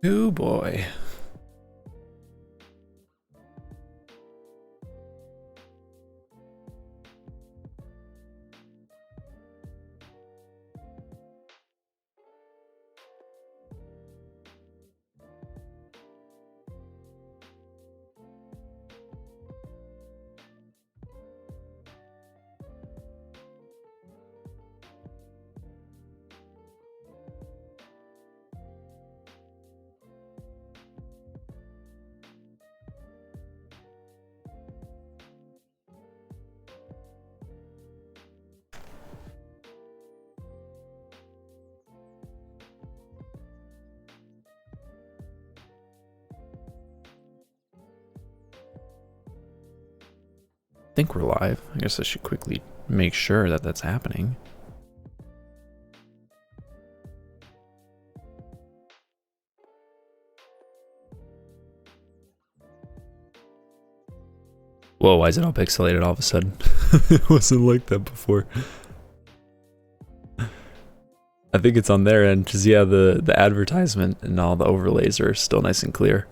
Oh boy. I think we're live. I guess I should quickly make sure that that's happening. Whoa, why is it all pixelated all of a sudden? It wasn't like that before. I think it's on their end, because yeah, the advertisement and all the overlays are still nice and clear.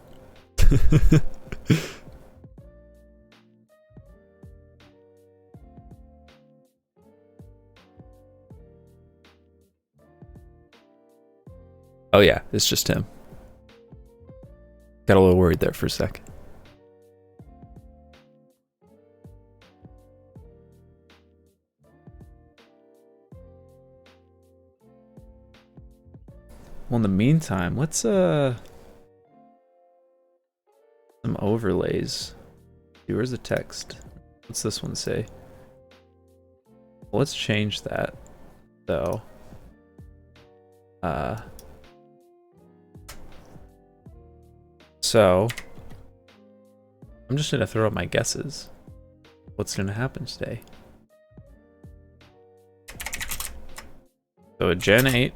Oh yeah, it's just him. Got a little worried there for a sec. Well, in the meantime, let's some overlays. Where's the text? What's this one say? Well, let's change that though. So I'm just gonna throw out my guesses. What's gonna happen today? So a Gen 8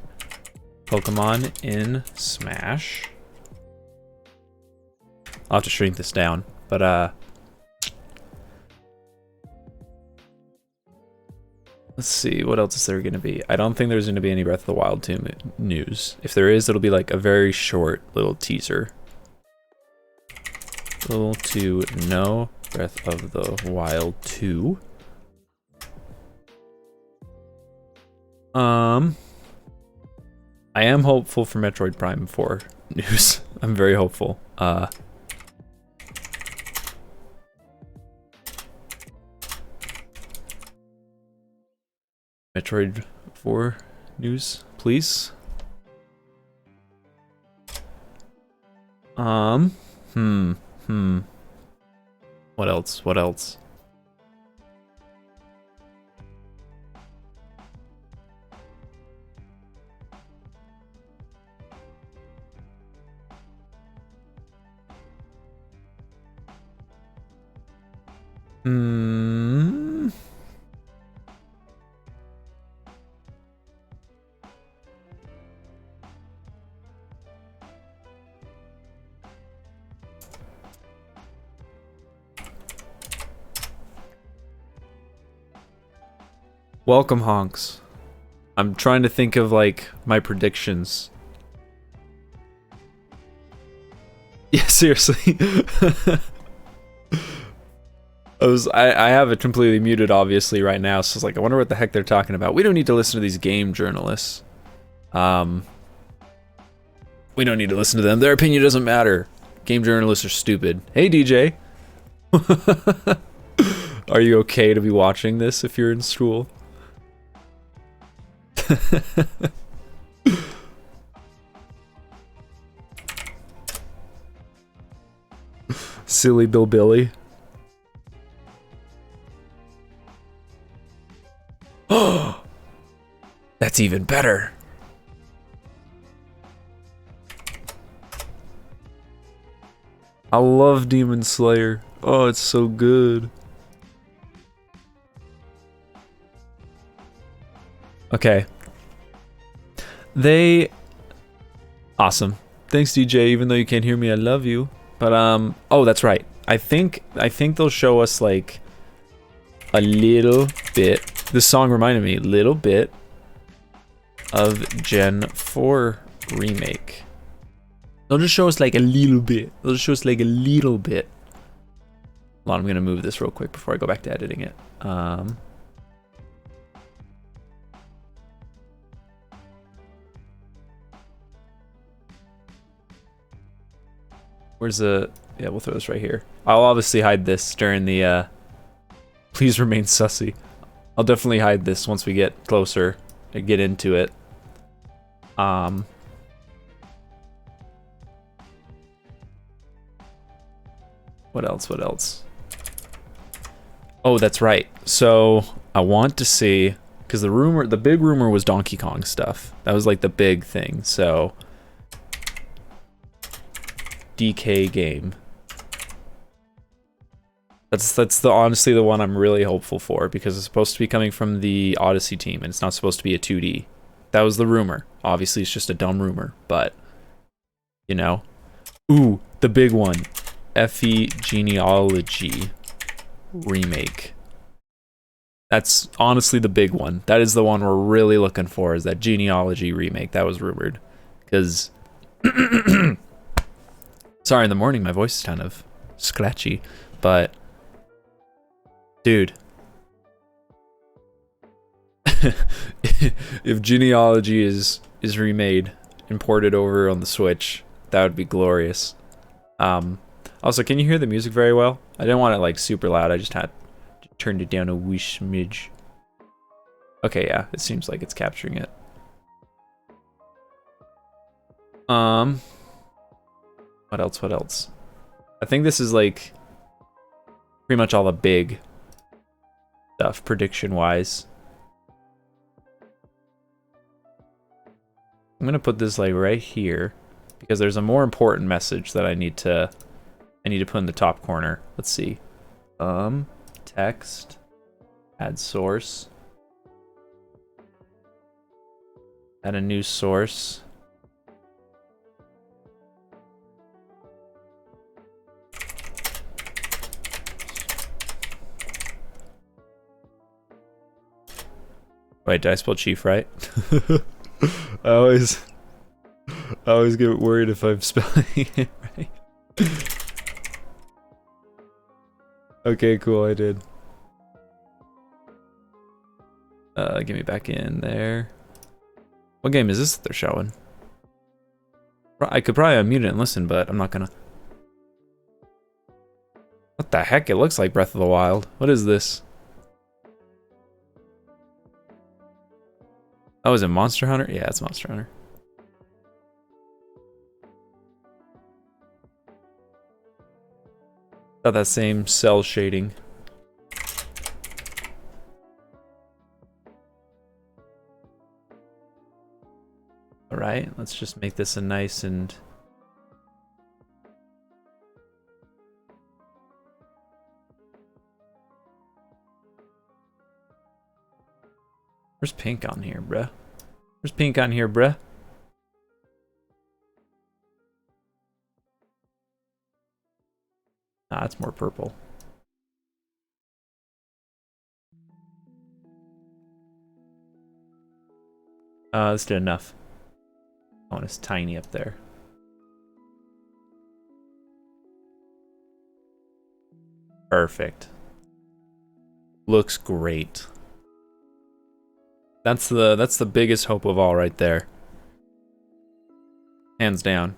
Pokemon in Smash. I'll have to shrink this down, but let's see, what else is there gonna be? I don't think there's gonna be any Breath of the Wild 2 news. If there is, it'll be like a very short little teaser. Little to no Breath of the Wild 2. I am hopeful for Metroid Prime 4 news. I'm very hopeful. Metroid 4 news, please. What else? What else? Welcome, Honks. I'm trying to think of like my predictions. Yeah, seriously. I have it completely muted obviously right now, so it's like I wonder what the heck they're talking about. We don't need to listen to these game journalists. We don't need to listen to them. Their opinion doesn't matter. Game journalists are stupid. Hey DJ. Are you okay to be watching this if you're in school? Silly Bill Billy. Oh, that's even better. I love Demon Slayer. Oh, it's so good. Okay. Awesome. Thanks, DJ. Even though you can't hear me, I love you. But oh, that's right. I think they'll show us like a little bit. This song reminded me a little bit of Gen 4 remake. They'll just show us like a little bit. They'll just show us like a little bit. Hold on, I'm gonna move this real quick before I go back to editing it. Where's the... Yeah, we'll throw this right here. I'll obviously hide this during the... Please remain sussy. I'll definitely hide this once we get closer and get into it. What else? What else? Oh, that's right. So I want to see, because the big rumor was Donkey Kong stuff. That was like the big thing. So DK game. That's honestly the one I'm really hopeful for, because it's supposed to be coming from the Odyssey team and it's not supposed to be a 2D. That was the rumor. Obviously, it's just a dumb rumor, but you know. Ooh, the big one. FE Genealogy remake. That's honestly the big one. That is the one we're really looking for, is that Genealogy remake that was rumored. Because sorry, in the morning my voice is kind of scratchy, but dude, if Genealogy is remade and ported over on the Switch, that would be glorious. Also, can you hear the music very well? I didn't want it like super loud. I just had turned it down a wee smidge. Okay, yeah, it seems like it's capturing it. What else? What else? I think this is like pretty much all the big stuff prediction-wise. I'm gonna put this like right here because there's a more important message that I need to put in the top corner. Let's see. Text, add source, add a new source. Wait, did I spell chief right? I always get worried if I'm spelling it right. Okay, cool, I did. Get me back in there. What game is this that they're showing? I could probably unmute it and listen, but I'm not gonna. What the heck? It looks like Breath of the Wild. What is this? Oh, is it Monster Hunter? Yeah, it's Monster Hunter. Got that same cell shading. Alright, let's just make this a nice and... Where's pink on here, bruh? Where's pink on here, bruh? Ah, it's more purple. Let's do enough. Oh, and it's tiny up there. Perfect. Looks great. That's the biggest hope of all right there. Hands down.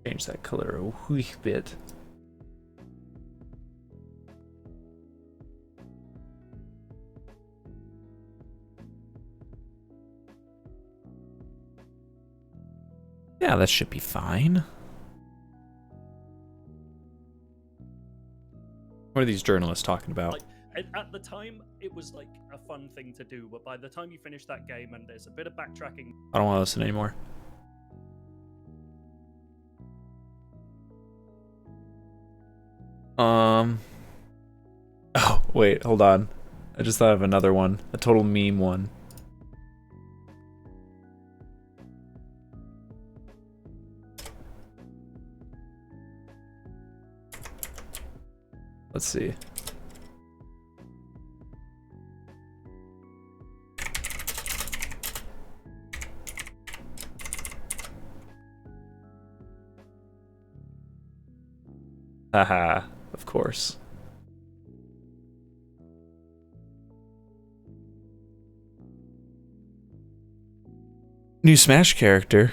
Change that color a wee bit. Yeah, that should be fine. What are these journalists talking about? Like, at the time, it was like a fun thing to do, but by the time you finish that game and there's a bit of backtracking... I don't want to listen anymore. Oh, wait, hold on. I just thought of another one. A total meme one. Let's see. Haha, of course. New Smash character.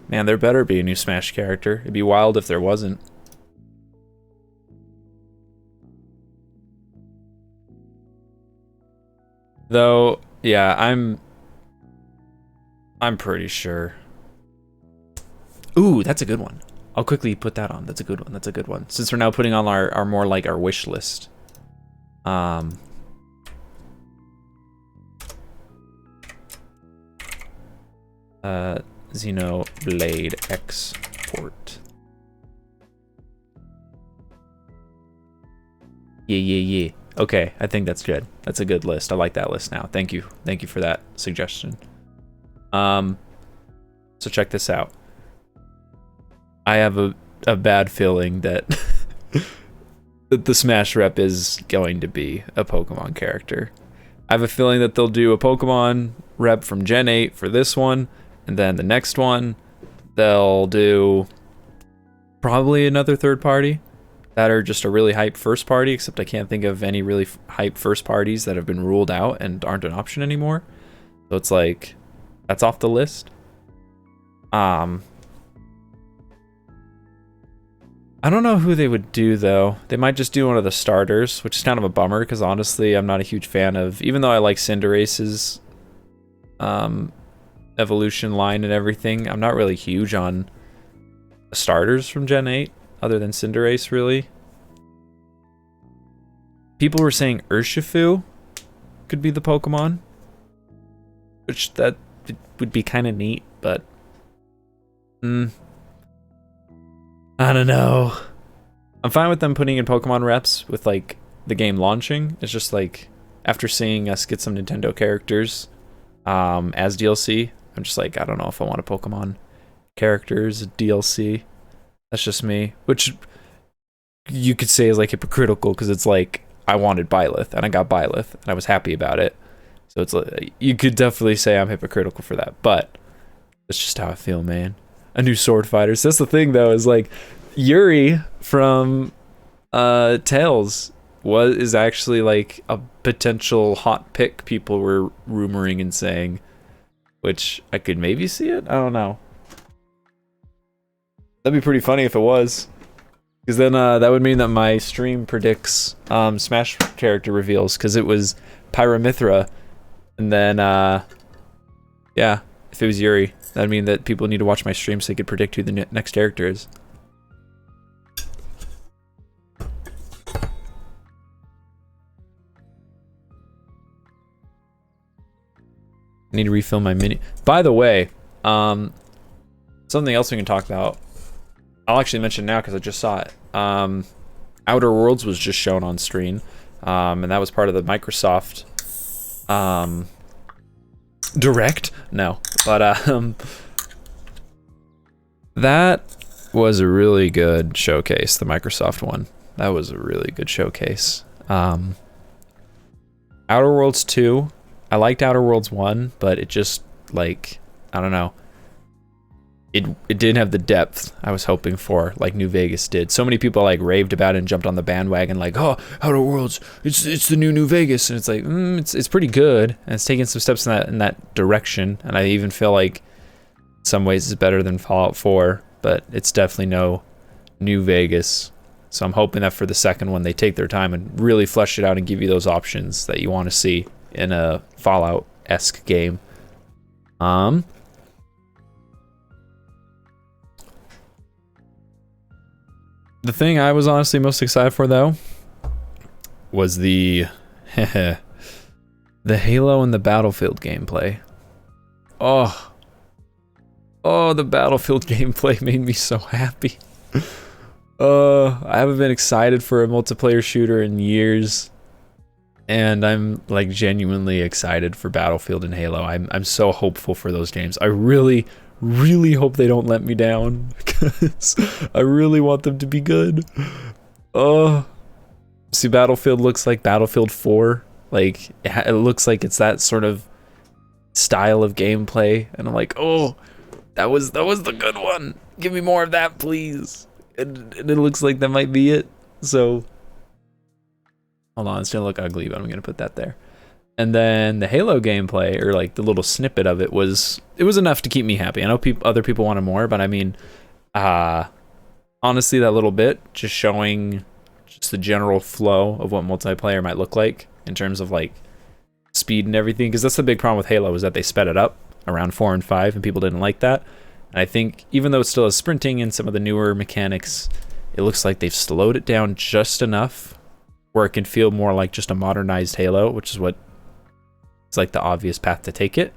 Man, there better be a new Smash character. It'd be wild if there wasn't. Though, yeah, I'm pretty sure. Ooh, that's a good one. I'll quickly put that on. That's a good one. That's a good one. Since we're now putting on our more like our wish list. Xenoblade export. Yeah. Okay, I think that's good. That's a good list. I like that list now. Thank you. Thank you for that suggestion. So check this out. I have a bad feeling that that the Smash rep is going to be a Pokemon character. I have a feeling that they'll do a Pokemon rep from Gen 8 for this one, and then the next one, they'll do probably another third party that are just a really hype first party, except I can't think of any really hype first parties that have been ruled out and aren't an option anymore. So it's like, that's off the list. I don't know who they would do, though. They might just do one of the starters, which is kind of a bummer, because honestly, I'm not a huge fan of... Even though I like Cinderace's evolution line and everything, I'm not really huge on starters from Gen 8, other than Cinderace, really. People were saying Urshifu could be the Pokemon, which that would be kind of neat, but... I don't know. I'm fine with them putting in Pokemon reps with like the game launching. It's just like after seeing us get some Nintendo characters as DLC, I'm just like, I don't know if I want a Pokemon characters DLC. That's just me, which you could say is like hypocritical because it's like I wanted Byleth and I got Byleth and I was happy about it. So it's like you could definitely say I'm hypocritical for that, but that's just how I feel, man. A new Sword Fighters. That's the thing, though, is like Yuri from Tails is actually like a potential hot pick. People were rumoring and saying, which I could maybe see it. I don't know. That'd be pretty funny if it was, because then that would mean that my stream predicts Smash character reveals, because it was Pyramithra, and then yeah, if it was Yuri. That'd mean that people need to watch my stream so they could predict who the next character is. I need to refill my mini. By the way, something else we can talk about. I'll actually mention now because I just saw it. Outer Worlds was just shown on stream, and that was part of the Microsoft Direct? No. But that was a really good showcase, the Microsoft one. That was a really good showcase. Outer Worlds 2, I liked Outer Worlds 1, but it just, like, I don't know. It didn't have the depth I was hoping for, like New Vegas did. So many people like raved about it and jumped on the bandwagon, like, oh, Outer Worlds, it's the new Vegas, and it's like, it's pretty good, and it's taking some steps in that direction, and I even feel like in some ways it's better than Fallout 4, but it's definitely no New Vegas. So I'm hoping that for the second one they take their time and really flesh it out and give you those options that you want to see in a Fallout-esque game. The thing I was honestly most excited for, though, was the Halo and the Battlefield gameplay. Oh, the Battlefield gameplay made me so happy. I haven't been excited for a multiplayer shooter in years. And I'm like genuinely excited for Battlefield and Halo. I'm so hopeful for those games. I really, really hope they don't let me down because I really want them to be good. Oh, see, Battlefield looks like Battlefield 4. Like it looks like it's that sort of style of gameplay, and I'm like, oh, that was the good one. Give me more of that, please. And it looks like that might be it. So hold on, it's gonna look ugly, but I'm gonna put that there. And then the Halo gameplay, or like the little snippet of it, was enough to keep me happy. I know other people wanted more, but I mean, honestly, that little bit just showing just the general flow of what multiplayer might look like in terms of like speed and everything, because that's the big problem with Halo, is that they sped it up around 4 and 5, and people didn't like that. And I think even though it still has sprinting and some of the newer mechanics, it looks like they've slowed it down just enough where it can feel more like just a modernized Halo, which is what it's like the obvious path to take it.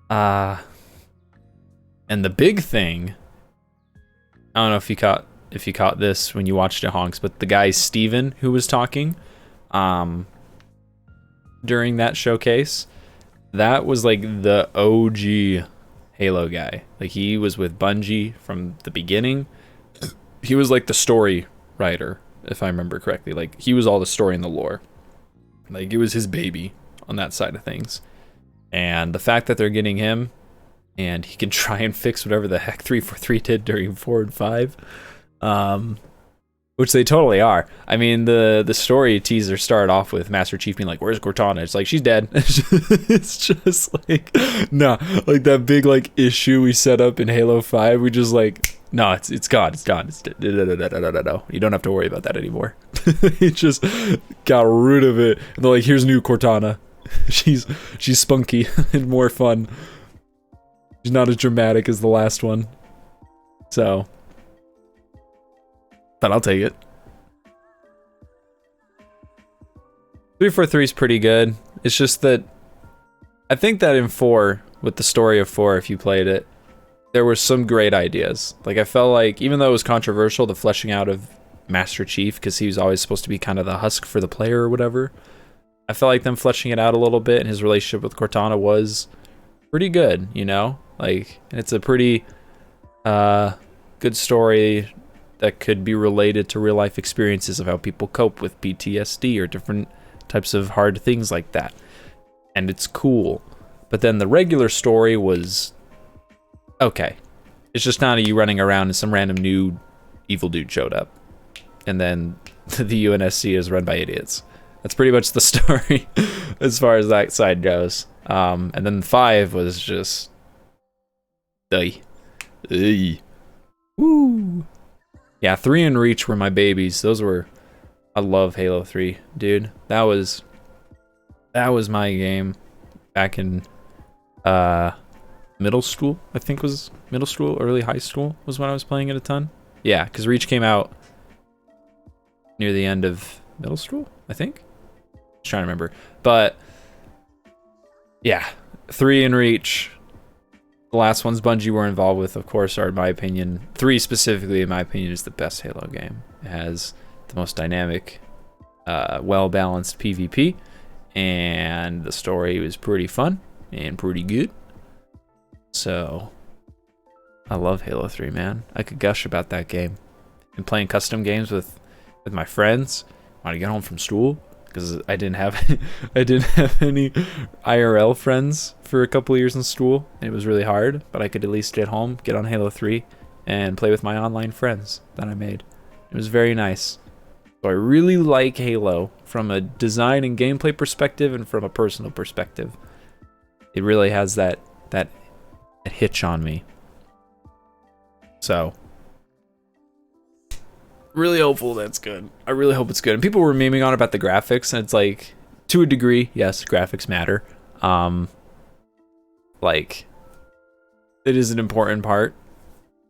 And the big thing, I don't know if you caught this when you watched it, Honks, but the guy Steven who was talking during that showcase, that was like the OG Halo guy. Like he was with Bungie from the beginning. He was like the story writer, if I remember correctly. Like he was all the story and the lore. Like it was his baby on that side of things. And the fact that they're getting him and he can try and fix whatever the heck 343 did during 4 and 5, which they totally are. I mean, the story teaser started off with Master Chief being like, "Where's Cortana?" It's like, she's dead. It's just like, nah, like that big like issue we set up in Halo 5. We just like, no, it's gone. It's gone. It's no. You don't have to worry about that anymore. He just got rid of it. And they're like, here's new Cortana. She's spunky and more fun. She's not as dramatic as the last one. So, but I'll take it. 343 is pretty good. It's just that I think that in 4, with the story of 4, if you played it, there were some great ideas. Like I felt like, even though it was controversial, the fleshing out of Master Chief, because he was always supposed to be kind of the husk for the player or whatever, I felt like them fleshing it out a little bit, and his relationship with Cortana was pretty good, you know? Like, it's a pretty good story that could be related to real life experiences of how people cope with PTSD or different types of hard things like that. And it's cool. But then the regular story was okay. It's just not you running around and some random new evil dude showed up. And then the UNSC is run by idiots. That's pretty much the story as far as that side goes. And then 5 was just woo. Yeah, 3 and Reach were my babies. Those were, I love Halo 3, dude. That was my game back in middle school. I think was middle school, early high school was when I was playing it a ton. Yeah, because Reach came out near the end of middle school, I think. Just trying to remember. But yeah, 3 and Reach. The last ones Bungie were involved with, of course, are, in my opinion, 3 specifically, in my opinion, is the best Halo game. It has the most dynamic, well-balanced PvP, and the story was pretty fun and pretty good. So, I love Halo 3, man. I could gush about that game. And playing custom games with my friends when I get home from school, because I didn't have any IRL friends for a couple of years in school, and it was really hard, but I could at least get home, get on Halo 3, and play with my online friends that I made. It was very nice. So I really like Halo from a design and gameplay perspective and from a personal perspective. It really has that hitch on me. So really hopeful that's good. I really hope it's good. And people were memeing on about the graphics, and it's like, to a degree, yes, graphics matter. Like, it is an important part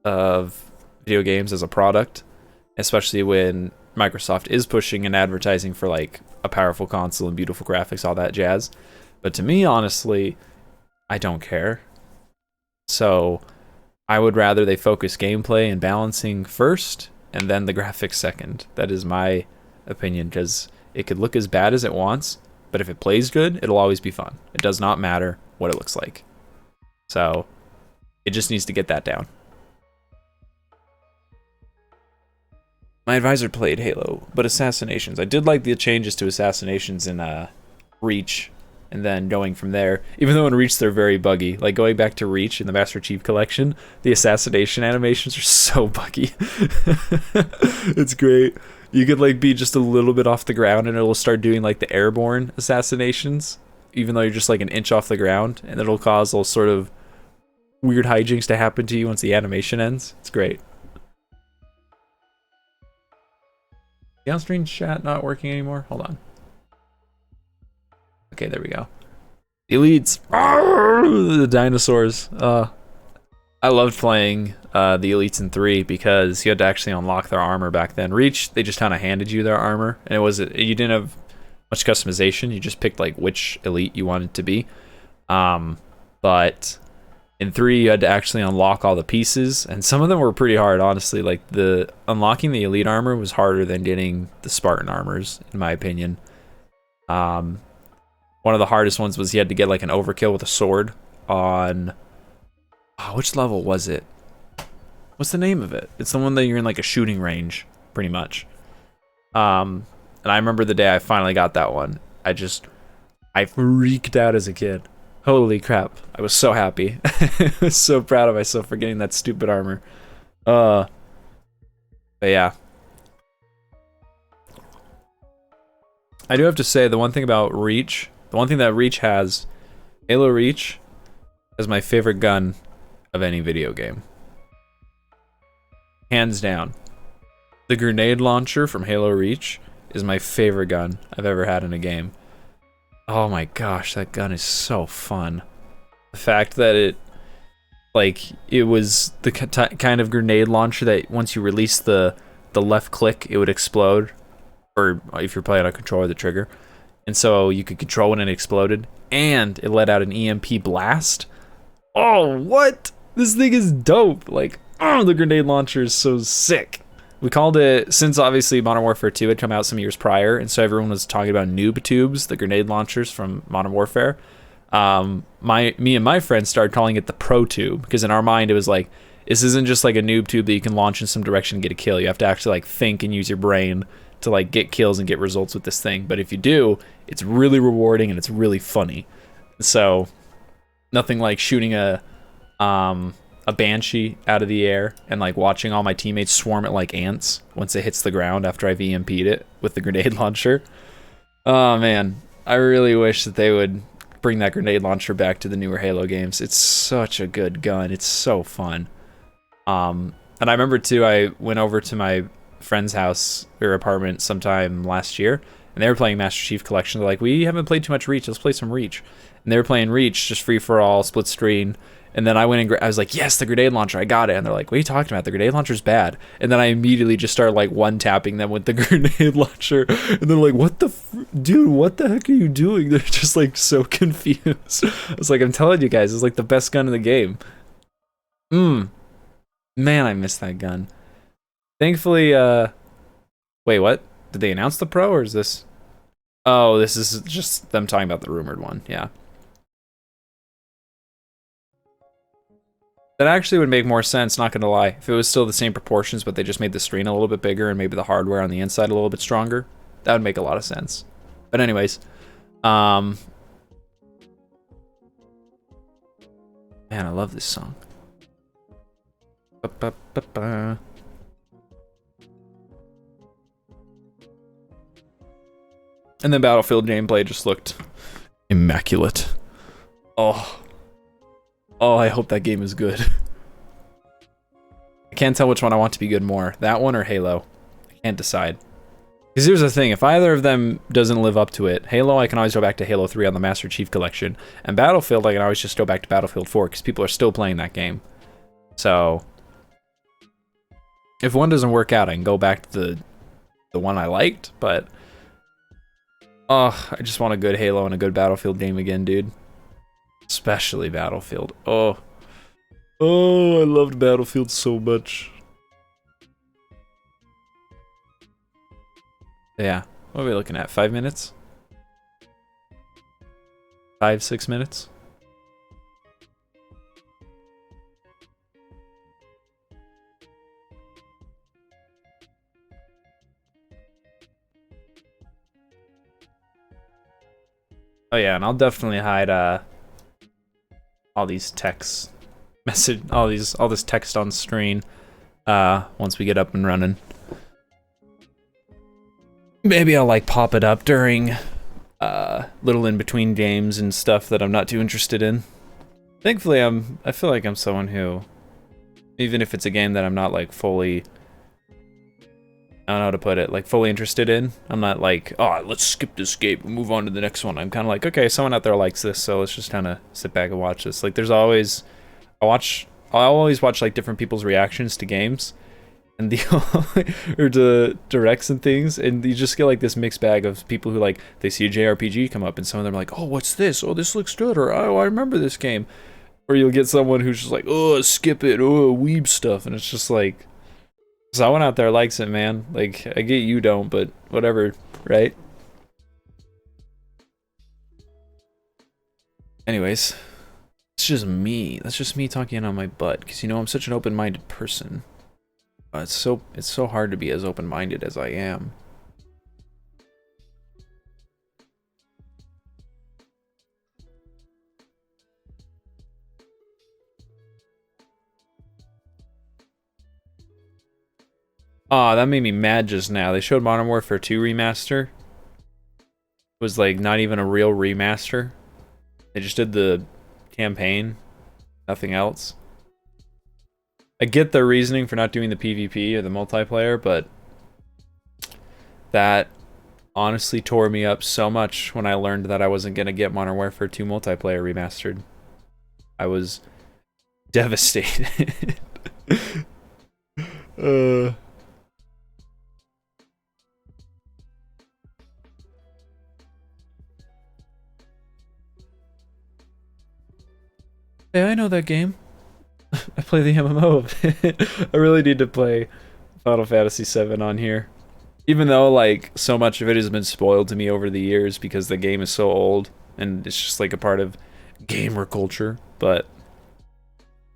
of video games as a product, especially when Microsoft is pushing and advertising for like a powerful console and beautiful graphics, all that jazz. But to me, honestly, I don't care. So I would rather they focus gameplay and balancing first, and then the graphics second. That is my opinion, because It could look as bad as it wants, but if it plays good, it'll always be fun. It does not matter what it looks like. So it just needs to get that down. My advisor played Halo, but Assassinations. I did like the changes to Assassinations in Reach, and then going from there. Even though in Reach they're very buggy. Like going back to Reach in the Master Chief Collection, the assassination animations are so buggy. It's great. You could like be just a little bit off the ground and it'll start doing like the airborne assassinations, even though you're just like an inch off the ground, and it'll cause all sort of weird hijinks to happen to you once the animation ends. It's great. The on-screen chat not working anymore? Hold on. Okay, there we go. The elites. The dinosaurs. I loved playing the elites in 3 because you had to actually unlock their armor back then. Reach, they just kind of handed you their armor, and you didn't have much customization. You just picked like which elite you wanted to be. But in 3, you had to actually unlock all the pieces, and some of them were pretty hard, honestly. Like unlocking the elite armor was harder than getting the Spartan armors, in my opinion. One of the hardest ones was you had to get like an overkill with a sword on... Oh, which level was it? What's the name of it? It's the one that you're in like a shooting range, pretty much. And I remember the day I finally got that one. I freaked out as a kid. Holy crap. I was so happy. I was so proud of myself for getting that stupid armor. But yeah. I do have to say, the one thing about Reach, the one thing that Reach has, Halo Reach is my favorite gun of any video game. Hands down. The grenade launcher from Halo Reach is my favorite gun I've ever had in a game. Oh my gosh, that gun is so fun. The fact that it was the kind of grenade launcher that once you release the left click, it would explode. Or if you're playing on a controller, the trigger. And so you could control when it exploded. And it let out an EMP blast. Oh, what? This thing is dope. Like, oh, the grenade launcher is so sick. We called it, since obviously Modern Warfare 2 had come out some years prior, and so everyone was talking about noob tubes, the grenade launchers from Modern Warfare. Me and my friends started calling it the pro tube, because in our mind it was like, this isn't just like a noob tube that you can launch in some direction and get a kill. You have to actually like think and use your brain to like get kills and get results with this thing. But if you do, it's really rewarding and it's really funny. So nothing like shooting a Banshee out of the air and like watching all my teammates swarm it like ants once it hits the ground after I've EMP'd it with the grenade launcher. Oh man, I really wish that they would bring that grenade launcher back to the newer Halo games. It's such a good gun. It's so fun. And I remember too, I went over to my friend's house or apartment sometime last year, and they were playing Master Chief Collection. They're like, we haven't played too much Reach, let's play some Reach. And they were playing Reach, just free for all, split screen. And then I went and I was like, yes, the grenade launcher, I got it. And they're like, what are you talking about? The grenade launcher's bad. And then I immediately just started like one-tapping them with the grenade launcher. And they're like, what the dude, what the heck are you doing? They're just like so confused. I was like, I'm telling you guys, it's like the best gun in the game. Man, I miss that gun. Thankfully, wait, what? Did they announce the Pro, or is this... Oh, this is just them talking about the rumored one, yeah. That actually would make more sense, not gonna lie. If it was still the same proportions, but they just made the screen a little bit bigger and maybe the hardware on the inside a little bit stronger, that would make a lot of sense. But anyways, man, I love this song. Ba-ba-ba-ba. And then Battlefield gameplay just looked immaculate. Oh, I hope that game is good. I can't tell which one I want to be good more, that one or Halo. I can't decide. Because here's the thing, if either of them doesn't live up to it, Halo, I can always go back to Halo 3 on the Master Chief Collection, and Battlefield, I can always just go back to Battlefield 4, because people are still playing that game. So, if one doesn't work out, I can go back to the one I liked, but... Oh, I just want a good Halo and a good Battlefield game again, dude. Especially Battlefield. Oh, I loved Battlefield so much. Yeah. What are we looking at? 5 minutes? 5, 6 minutes? Oh yeah, and I'll definitely hide all these text all this text on screen once we get up and running. Maybe I'll like pop it up during little in between games and stuff that I'm not too interested in. Thankfully I feel like I'm someone who, even if it's a game that I'm not like fully, I don't know how to put it, like fully interested in, I'm not like, oh, let's skip this game and move on to the next one. I'm kind of like, okay, someone out there likes this, so let's just kind of sit back and watch this. Like there's always, I always watch like different people's reactions to games and or to directs and things, and you just get like this mixed bag of people who like, they see a JRPG come up and some of them are like, oh, what's this? Oh, this looks good, or oh, I remember this game. Or you'll get someone who's just like, oh, skip it, oh, weeb stuff, and it's just like, someone out there likes it, man. Like, I get you don't, but whatever, right? Anyways, it's just me. That's just me talking on my butt, because you know I'm such an open-minded person. It's so hard to be as open-minded as I am. Aw, that made me mad just now. They showed Modern Warfare 2 remaster. It was like not even a real remaster. They just did the campaign, nothing else. I get their reasoning for not doing the PvP or the multiplayer, but that honestly tore me up so much when I learned that I wasn't gonna get Modern Warfare 2 multiplayer remastered. I was devastated. Hey, I know that game. I play the MMO of it. I really need to play Final Fantasy VII on here. Even though, like, so much of it has been spoiled to me over the years because the game is so old and it's just, like, a part of gamer culture. But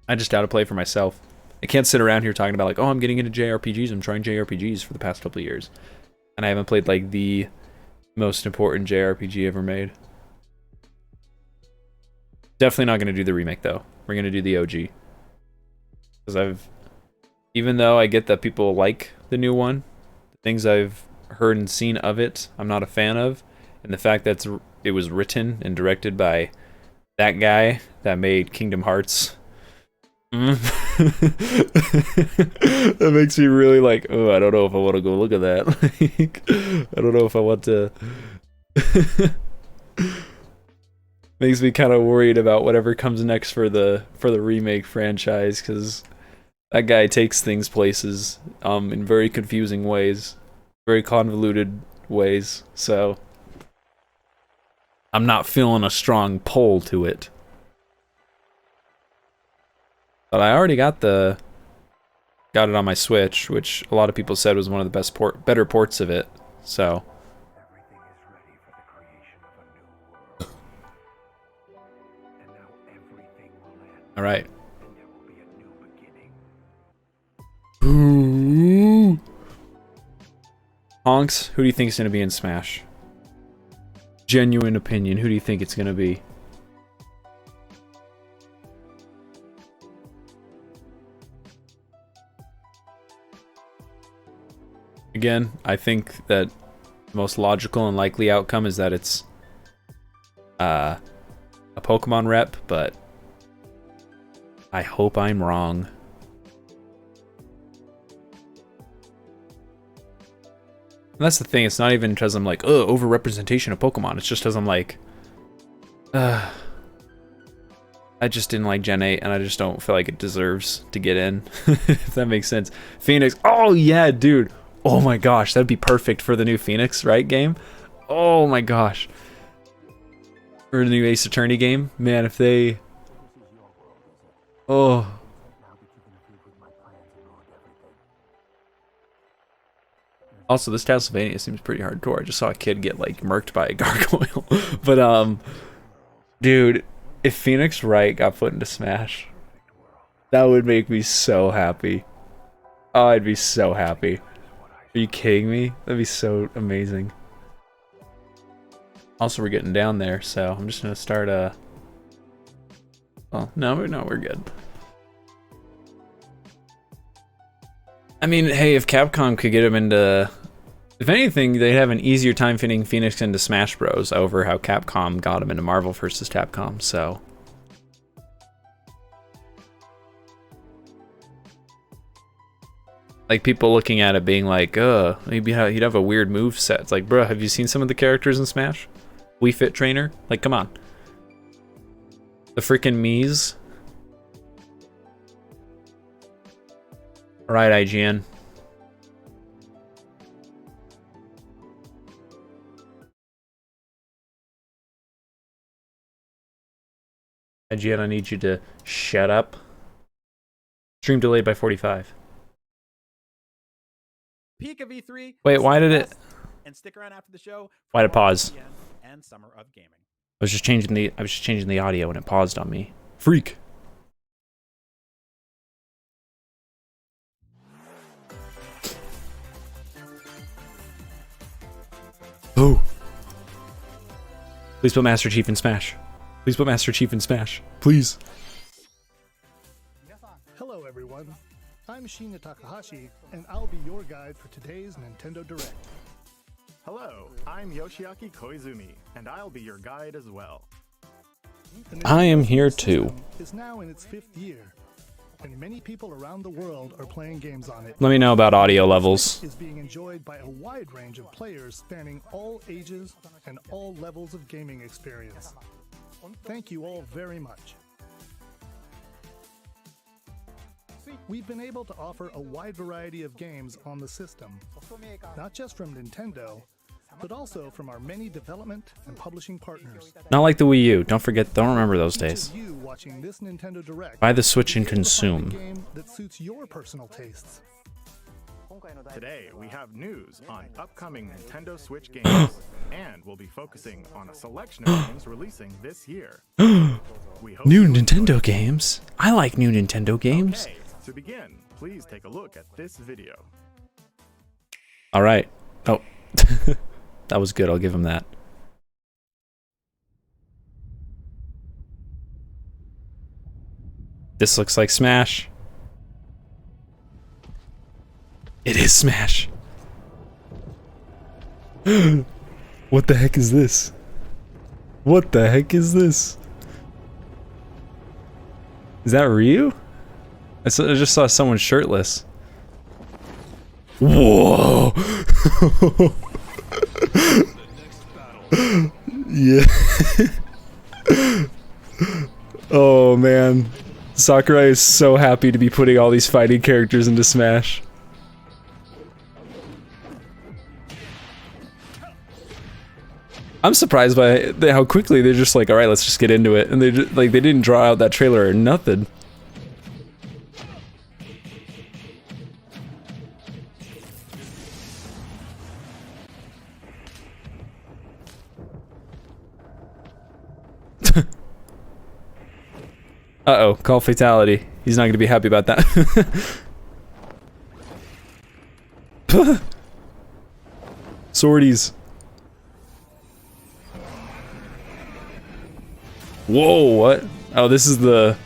I just gotta play for myself. I can't sit around here talking about, like, oh, I'm getting into JRPGs. I'm trying JRPGs for the past couple of years. And I haven't played, like, the most important JRPG ever made. Definitely not going to do the remake, though. We're going to do the OG. Because even though I get that people like the new one, the things I've heard and seen of it, I'm not a fan of. And the fact that it was written and directed by that guy that made Kingdom Hearts. That makes me really like, oh, I don't know if I want to go look at that. Like, I don't know if I want to. Makes me kind of worried about whatever comes next for the remake franchise, because that guy takes things places in very confusing ways, very convoluted ways. So I'm not feeling a strong pull to it. But I already got it on my Switch, which a lot of people said was one of the better ports of it. So. All right. Ooh. Honks, who do you think is going to be in Smash? Genuine opinion, who do you think it's going to be? Again, I think that the most logical and likely outcome is that it's a Pokemon rep, but I hope I'm wrong. And that's the thing, it's not even because I'm like, oh, overrepresentation of Pokemon. It's just because I'm like, I just didn't like Gen 8, and I just don't feel like it deserves to get in, if that makes sense. Phoenix, oh yeah, dude. Oh my gosh, that'd be perfect for the new Phoenix, right, game? Oh my gosh. For the new Ace Attorney game? Man, if they... Oh. Also, this Castlevania seems pretty hardcore. I just saw a kid get like murked by a gargoyle. But dude, if Phoenix Wright got put into Smash, that would make me so happy. Oh, I'd be so happy. Are you kidding me? That'd be so amazing. Also, we're getting down there, so I'm just gonna start well, no, we're good. I mean, hey, if Capcom could get him into... If anything, they'd have an easier time fitting Phoenix into Smash Bros. Over how Capcom got him into Marvel vs. Capcom, so... Like, people looking at it being like, maybe he'd have a weird move set. It's like, bro, have you seen some of the characters in Smash? Wii Fit Trainer? Like, come on. The freaking Mii's. Alright, IGN. IGN, I need you to shut up. Stream delayed by 45. Peak of E3. Wait, why did it... And stick around after the show. Why did it pause? And Summer of Gaming. I was just changing the audio and it paused on me. Freak. Oh. Please put Master Chief in Smash. Please put Master Chief in Smash. Please. Hello everyone, I'm Shinya Takahashi, and I'll be your guide for today's Nintendo Direct. Hello, I'm Yoshiaki Koizumi, and I'll be your guide as well. I am here too. Is now in its 5th year, and many people around the world are playing games on it. Let me know about audio levels. Is being enjoyed by a wide range of players spanning all ages and all levels of gaming experience. Thank you all very much. We've been able to offer a wide variety of games on the system, not just from Nintendo, but also from our many development and publishing partners. Not like the Wii U. Don't remember those Each days. of you watching this Nintendo Direct, Buy the Switch and you'll be able to find a consume. game that suits your personal tastes. Today, we have news on upcoming Nintendo Switch games, and we'll be focusing on a selection of games releasing this year. We hope New you enjoy. Nintendo games. I like new Nintendo games. Okay, to begin, please take a look at this video. All right. Oh, that was good. I'll give him that. This looks like Smash. It is Smash. What the heck is this? What the heck is this? Is that Ryu? I just saw someone shirtless. Whoa! Yeah. Oh man. Sakurai is so happy to be putting all these fighting characters into Smash. I'm surprised by how quickly they're just like, all right, let's just get into it, and they just, like they didn't draw out that trailer or nothing. Uh-oh, call fatality. He's not going to be happy about that. Swordies. Whoa, what? Oh, this is that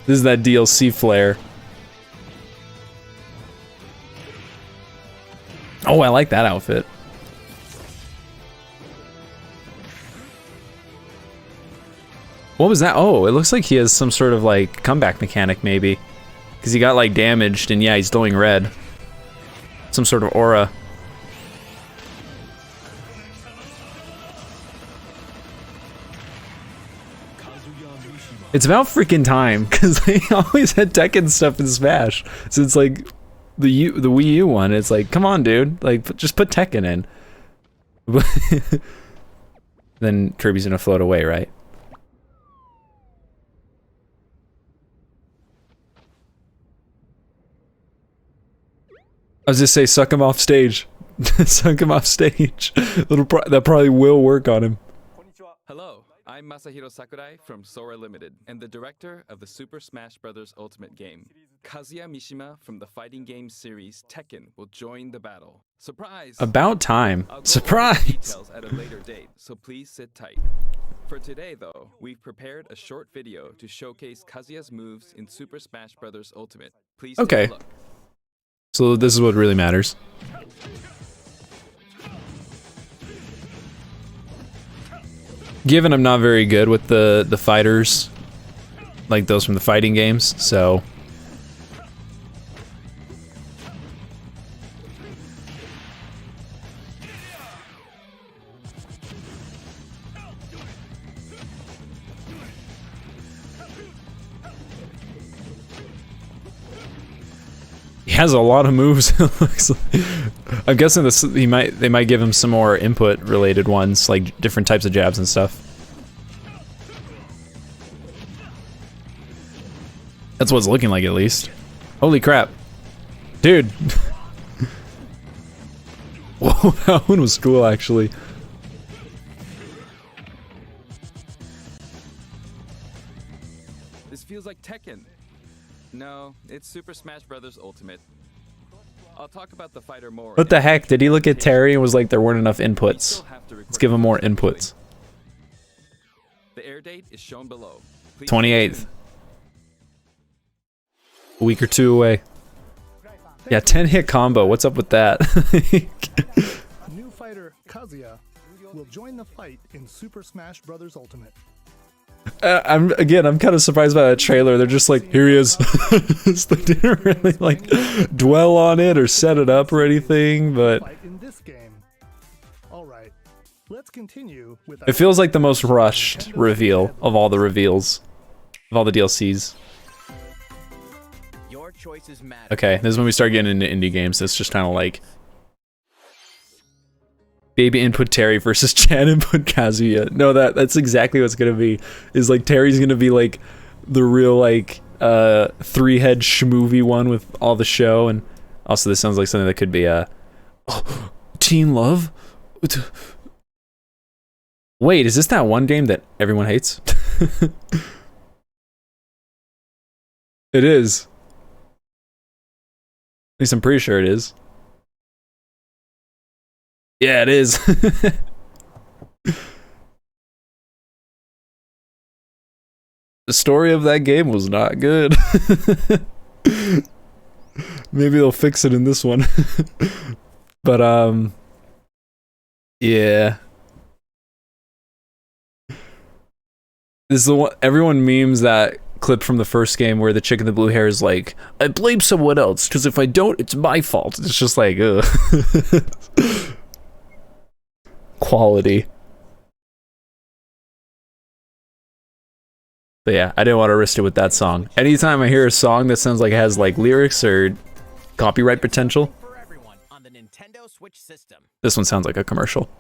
DLC flare. Oh, I like that outfit. What was that? Oh, it looks like he has some sort of like comeback mechanic maybe. Because he got like damaged and yeah, he's glowing red. Some sort of aura. It's about freaking time, because they always had Tekken stuff in Smash. So it's like the Wii U one, it's like, come on dude, like just put Tekken in. Then Kirby's gonna float away, right? I was just say suck him off stage. Sunk him off stage. That probably will work on him. Hello, I'm Masahiro Sakurai from Sora Limited and the director of the Super Smash Bros. Ultimate game. Kazuya Mishima from the fighting game series Tekken will join the battle. Surprise! About time. I'll go over the Surprise! details at a later date, so please sit tight. For today, though, we've prepared a short video to showcase Kazuya's moves in Super Smash Bros. Ultimate. Please take Okay. a look. So this is what really matters. Given I'm not very good with the fighters, like those from the fighting games, so he has a lot of moves. It looks like. I'm guessing this they might give him some more input related ones, like different types of jabs and stuff. That's what it's looking like, at least. Holy crap, dude! Whoa, that one was cool, actually. This feels like Tekken. No, it's Super Smash Bros. Ultimate. I'll talk about the fighter more. What the heck? Did he look at Terry and was like, there weren't enough inputs? Let's give him more inputs. The air date is shown below. Please 28th. A week or two away. Yeah, 10-hit combo. What's up with that? New fighter Kazuya will join the fight in Super Smash Bros. Ultimate. I'm kind of surprised by that trailer. They're just like, here he is. They didn't really like dwell on it or set it up or anything, but Fight in this game. All right, let's continue with. it feels like the most rushed reveal of all the reveals of all the DLCs. Your choices matter. Okay, this is when we start getting into indie games. It's just kind of like Baby input Terry versus Chad input Kazuya. No, that's exactly what's gonna be. Is like Terry's gonna be like the real like 3-head schmovie one with all the show, and also this sounds like something that could be Teen Love. Wait, is this that one game that everyone hates? It is. At least I'm pretty sure it is. Yeah, it is. The story of that game was not good. Maybe they'll fix it in this one. But yeah. This is the one everyone memes that clip from the first game where the chick in the blue hair is like, I blame someone else, because if I don't, it's my fault. It's just like, ugh. Quality. But yeah, I didn't want to risk it with that song. Anytime I hear a song that sounds like it has like lyrics or copyright potential, For everyone on the Nintendo Switch system. this one sounds like a commercial.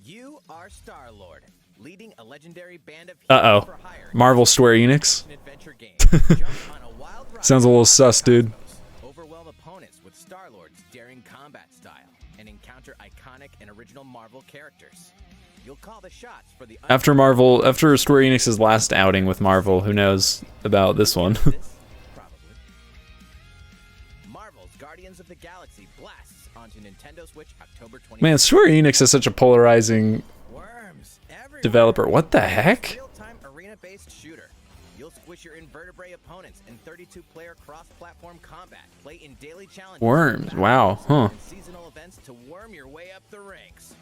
You are Star-Lord, leading a legendary band of Uh-oh. heroes for hire Marvel Square Enix. in an adventure game. Jump on a wild ride Sounds a little sus, dude. Overwhelm opponents with Star-Lord's daring combat style and encounter iconic and original Marvel characters. You'll call the shots for the After Square Enix's last outing with Marvel, who knows about this one? This? Probably. Marvel's Guardians of the Galaxy blasts onto Nintendo Switch October 20th. Man, Square Enix is such a polarizing Worms everywhere. developer. What the heck? Real-time arena-based shooter. You'll squish your invertebrate opponents in 32-player cross-platform combat. Play in daily challenges. Worms, wow, huh. And seasonal events to worm your way up the ranks.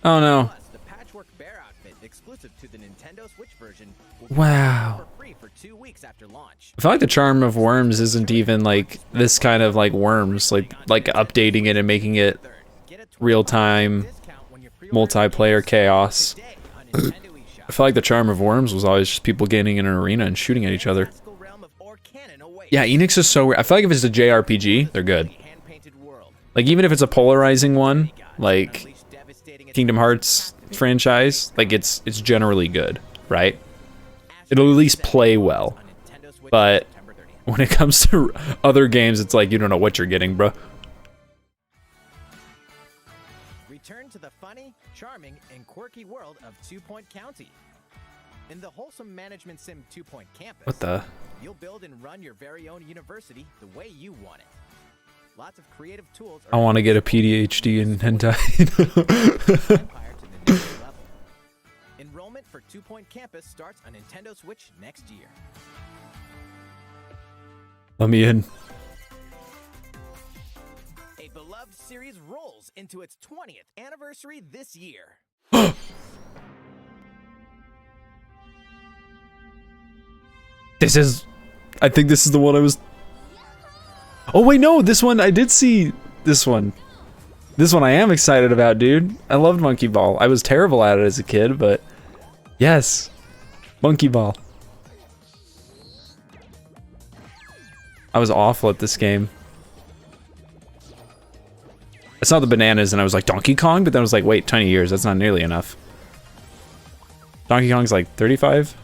Oh no. Plus, the Patchwork Bear outfit exclusive to the Nintendo Switch version will Wow. be for free for 2 weeks after launch. I feel like the charm of Worms isn't even like this kind of like Worms, like updating it and making it Get a 20% real-time discount when you pre-order multiplayer chaos. today on Nintendo eShop. I feel like the charm of Worms was always just people getting in an arena and shooting at each other. Classical realm of Orcanon awaits. Yeah, Enix is so weird. I feel like if it's a JRPG, they're good. Hand-painted world. Like even if it's a polarizing one, like Unleash devastating Kingdom Hearts franchise, like it's generally good, right? It'll at least play well. on Nintendo Switch But September 30th. when it comes to other games, it's like you don't know what you're getting, bro. into the funny, charming, and quirky world of 2 Point County. In the wholesome management sim 2 Point Campus, What the? you'll build and run your very own university the way you want it. Lots of creative tools. I want to get a PhD in hentai. Empire to the next level. Enrollment for 2 Point Campus starts on Nintendo Switch next year. Let me in. A beloved series rolls into its 20th anniversary this year. This is... I think this is the one I was... Oh wait, no, this one, I did see this one. This one I am excited about, dude. I loved Monkey Ball. I was terrible at it as a kid, but... Yes. Monkey Ball. I was awful at this game. I saw the bananas and I was like, Donkey Kong? But then I was like, wait, 20 years, that's not nearly enough. Donkey Kong's like 35?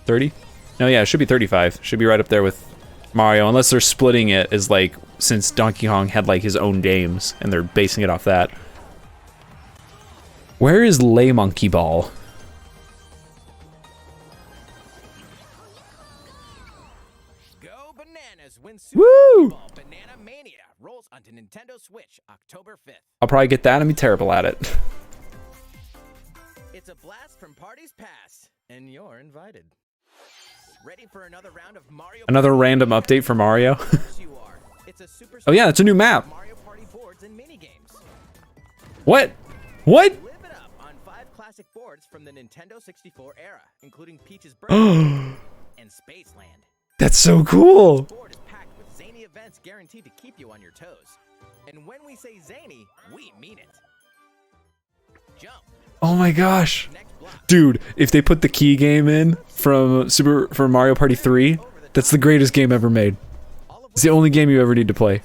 30? No, yeah, it should be 35. Should be right up there with Mario, unless they're splitting it as like, since Donkey Kong had like his own games and they're basing it off that. Where is Lay Monkey Ball? Go Bananas when Super Woo! Monkey Ball Banana Mania rolls onto Nintendo Switch October 5th. I'll probably get that and be terrible at it. It's a blast from parties past, and you're invited. Ready for another round of Mario Another Party? random update for Mario. Of course you are. It's a super Oh yeah, it's a new map. Mario Party boards and minigames. What? What? Live it up on 5 classic boards from the Nintendo 64 era, including Peach's Birthday and Spaceland. That's so cool. This board is packed with zany events guaranteed to keep you on your toes. And when we say zany, we mean it. Jump. Oh my gosh. Next block. Dude, if they put the key game in from Mario Party 3, that's the greatest game ever made. All of It's the only game you ever need to play.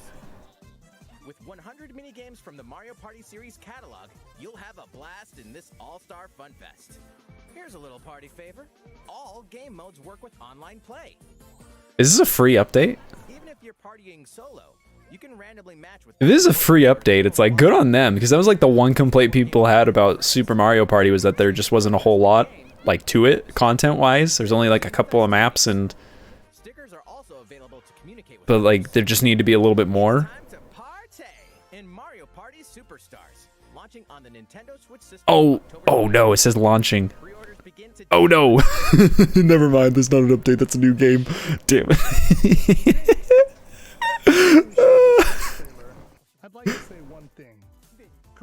With 100 minigames from the Mario Party series catalog, you'll have a blast in this all-star fun fest. Here's a little party favor. All game modes work with online play. Is this a free update? Even if you're partying solo, you can randomly match with... If this is a free update, it's like good on them, because that was like the one complaint people had about Super Mario Party was that there just wasn't a whole lot like to it content-wise. There's only like a couple of maps and Stickers are also available to communicate with... but like there just need to be a little bit more. Time to party in Mario Party Superstars, launching on the Nintendo Switch system. Oh, October oh no, it says launching. Pre-orders begin today. Oh no. Never mind, that's not an update, that's a new game. Damn it. I'd like to say one thing.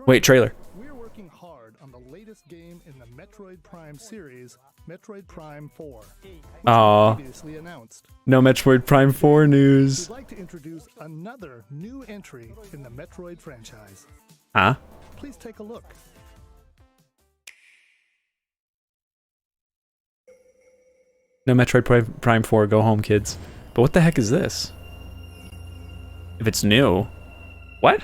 Wait, trailer. We're working hard on the latest game in the Metroid Prime series, Metroid Prime 4, which Aw. was previously announced. No Metroid Prime 4 news. We'd like to introduce another new entry in the Metroid franchise. Huh? Please take a look. No Metroid Prime 4, go home, kids. But what the heck is this? If it's new. What?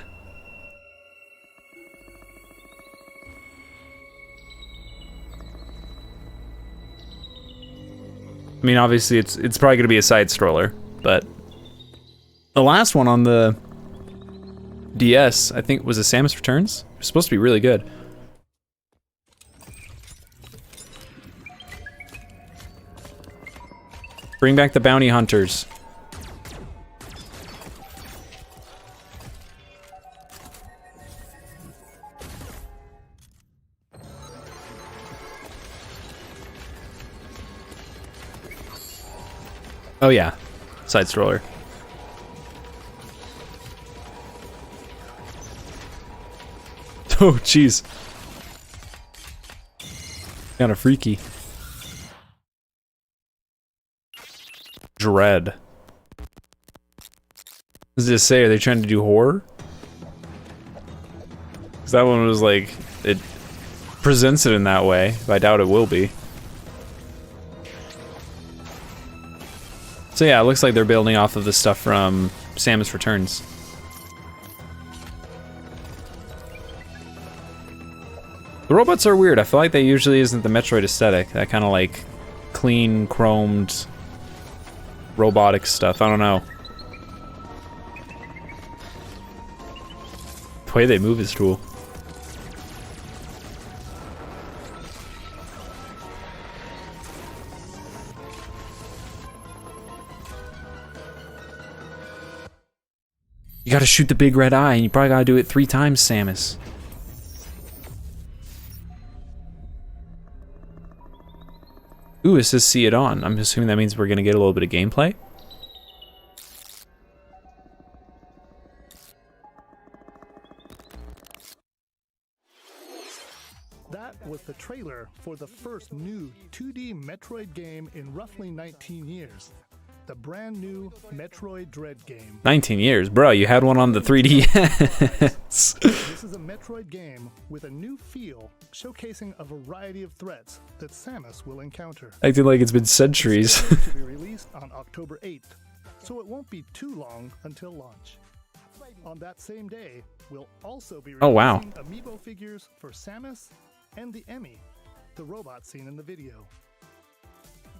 I mean, obviously it's probably gonna be a side stroller, but the last one on the DS, I think, was a Samus Returns. It was supposed to be really good. Bring back the bounty hunters. Oh yeah, side stroller. Oh jeez. Kinda freaky. Dread. What does it say? Are they trying to do horror? Because that one was like, it presents it in that way, but I doubt it will be. So yeah, it looks like they're building off of the stuff from Samus Returns. The robots are weird. I feel like they usually isn't the Metroid aesthetic. That kind of like clean, chromed, robotic stuff. I don't know. The way they move is cool. You gotta shoot the big red eye, and you probably gotta do it 3 times, Samus. Ooh, it says see it on. I'm assuming that means we're gonna get a little bit of gameplay. That was the trailer for the first new 2D Metroid game in roughly 19 years. The brand new Metroid Dread game. 19 years, bro. You had one on the 3DS. This is a Metroid game with a new feel, showcasing a variety of threats that Samus will encounter. Acting like it's been centuries. It's to be released on October 8th, so it won't be too long until launch. On that same day, we'll also be Oh, wow. releasing amiibo figures for Samus and the Emmy, the robot seen in the video.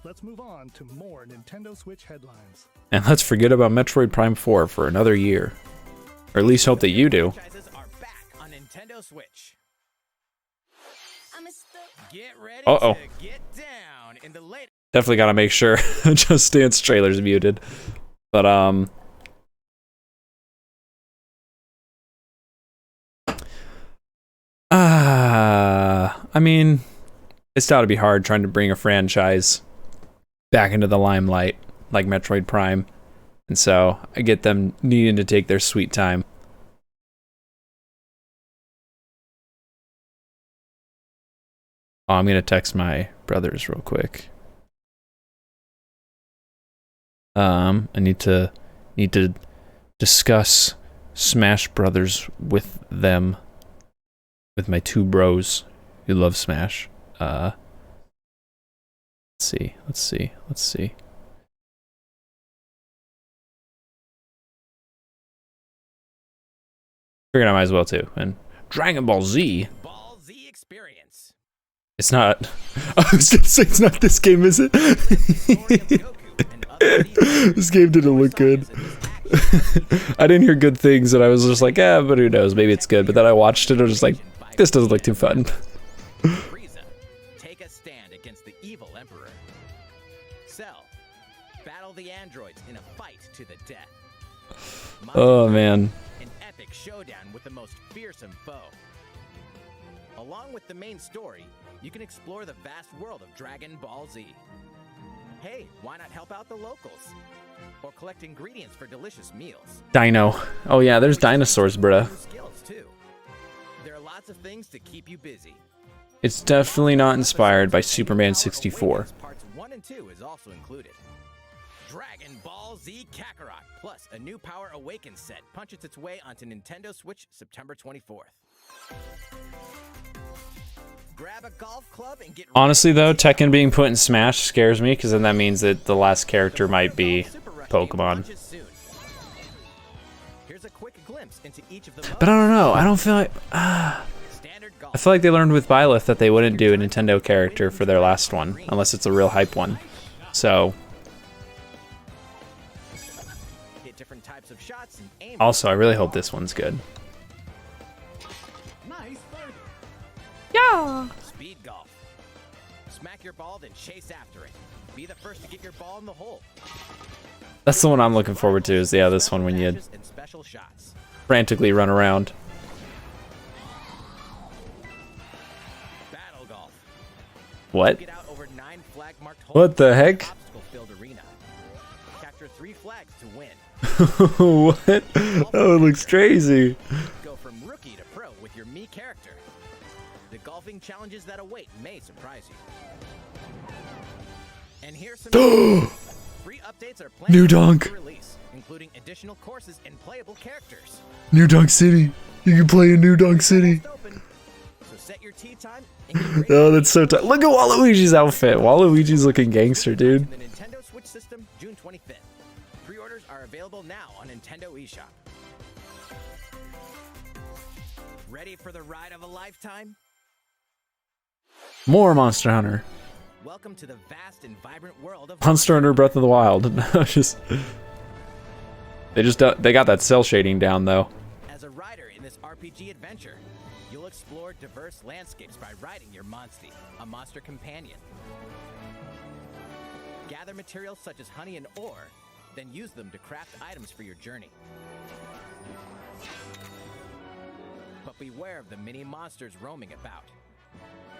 Let's move on to more Nintendo Switch headlines. And let's forget about Metroid Prime 4 for another year. Or at least hope that you do. Franchises are back on Nintendo Switch. Get ready Uh-oh. to get down in the latest. Definitely gotta make sure Just Dance trailer's muted. But, I mean, it's gotta be hard trying to bring a franchise back into the limelight like Metroid Prime. And so, I get them needing to take their sweet time. Oh, I'm gonna text my brothers real quick. I need to discuss Smash Brothers with them, with my 2 bros who love Smash. Let's see. Figured I might as well too. And Dragon Ball Z. Ball Z experience. It's not. I was gonna say it's not this game, is it? This game didn't look good. I didn't hear good things, and I was just like, but who knows? Maybe it's good. But then I watched it, and I was just like, this doesn't look too fun. Frieza, take a stand against the evil Emperor. Cell, battle the androids in a fight to the death. Oh man. An epic showdown with the most fearsome foe. Along with the main story, you can explore the vast world of Dragon Ball Z. Hey, why not help out the locals? Or collect ingredients for delicious meals. Dino. Oh yeah, there's dinosaurs, bruh. Skills too. There are lots of things to keep you busy. It's definitely not inspired by Superman 64. Parts 1 and 2 is also included. Dragon Ball Z Kakarot, plus a new Power Awakens set punches its way onto Nintendo Switch September 24th. Grab a golf club and get Honestly though, Tekken being put in Smash scares me, because then that means that the last character might be Pokemon. Here's a quick glimpse into each of the But I don't know, I don't feel like... I feel like they learned with Byleth that they wouldn't do a Nintendo character for their last one, unless it's a real hype one. So... hit different types of shots and aim. Also, I really hope this one's good. Speed golf. Smack your ball, then chase after it. Be the first to get your ball in the hole. That's the one I'm looking forward to, is this one when you And special shots. frantically run around. Battle golf. What? Get out over 9 flag-marked holes. What the heck? Obstacle-filled arena. Capture 3 flags to win. What? Oh, it looks crazy. Go from rookie to pro with your Mii character. The golfing challenges that await may surprise you. And here's some free updates are planned New for Donk. the release, including additional courses and playable characters. New Donk City. You can play in New Donk City. Almost open, so set your tee time and get ready Oh, that's so tight. Look at Waluigi's outfit. Waluigi's looking gangster, dude. in the Nintendo Switch system June 25th. Pre-orders are available now on Nintendo eShop. Ready for the ride of a lifetime? More Monster Hunter. Welcome to the vast and vibrant world of Monster Hunter Breath of the Wild. They got that cell shading down though. As a rider in this RPG adventure, you'll explore diverse landscapes by riding your Monstie, a monster companion. Gather materials such as honey and ore, then use them to craft items for your journey. beware of the mini monsters roaming about.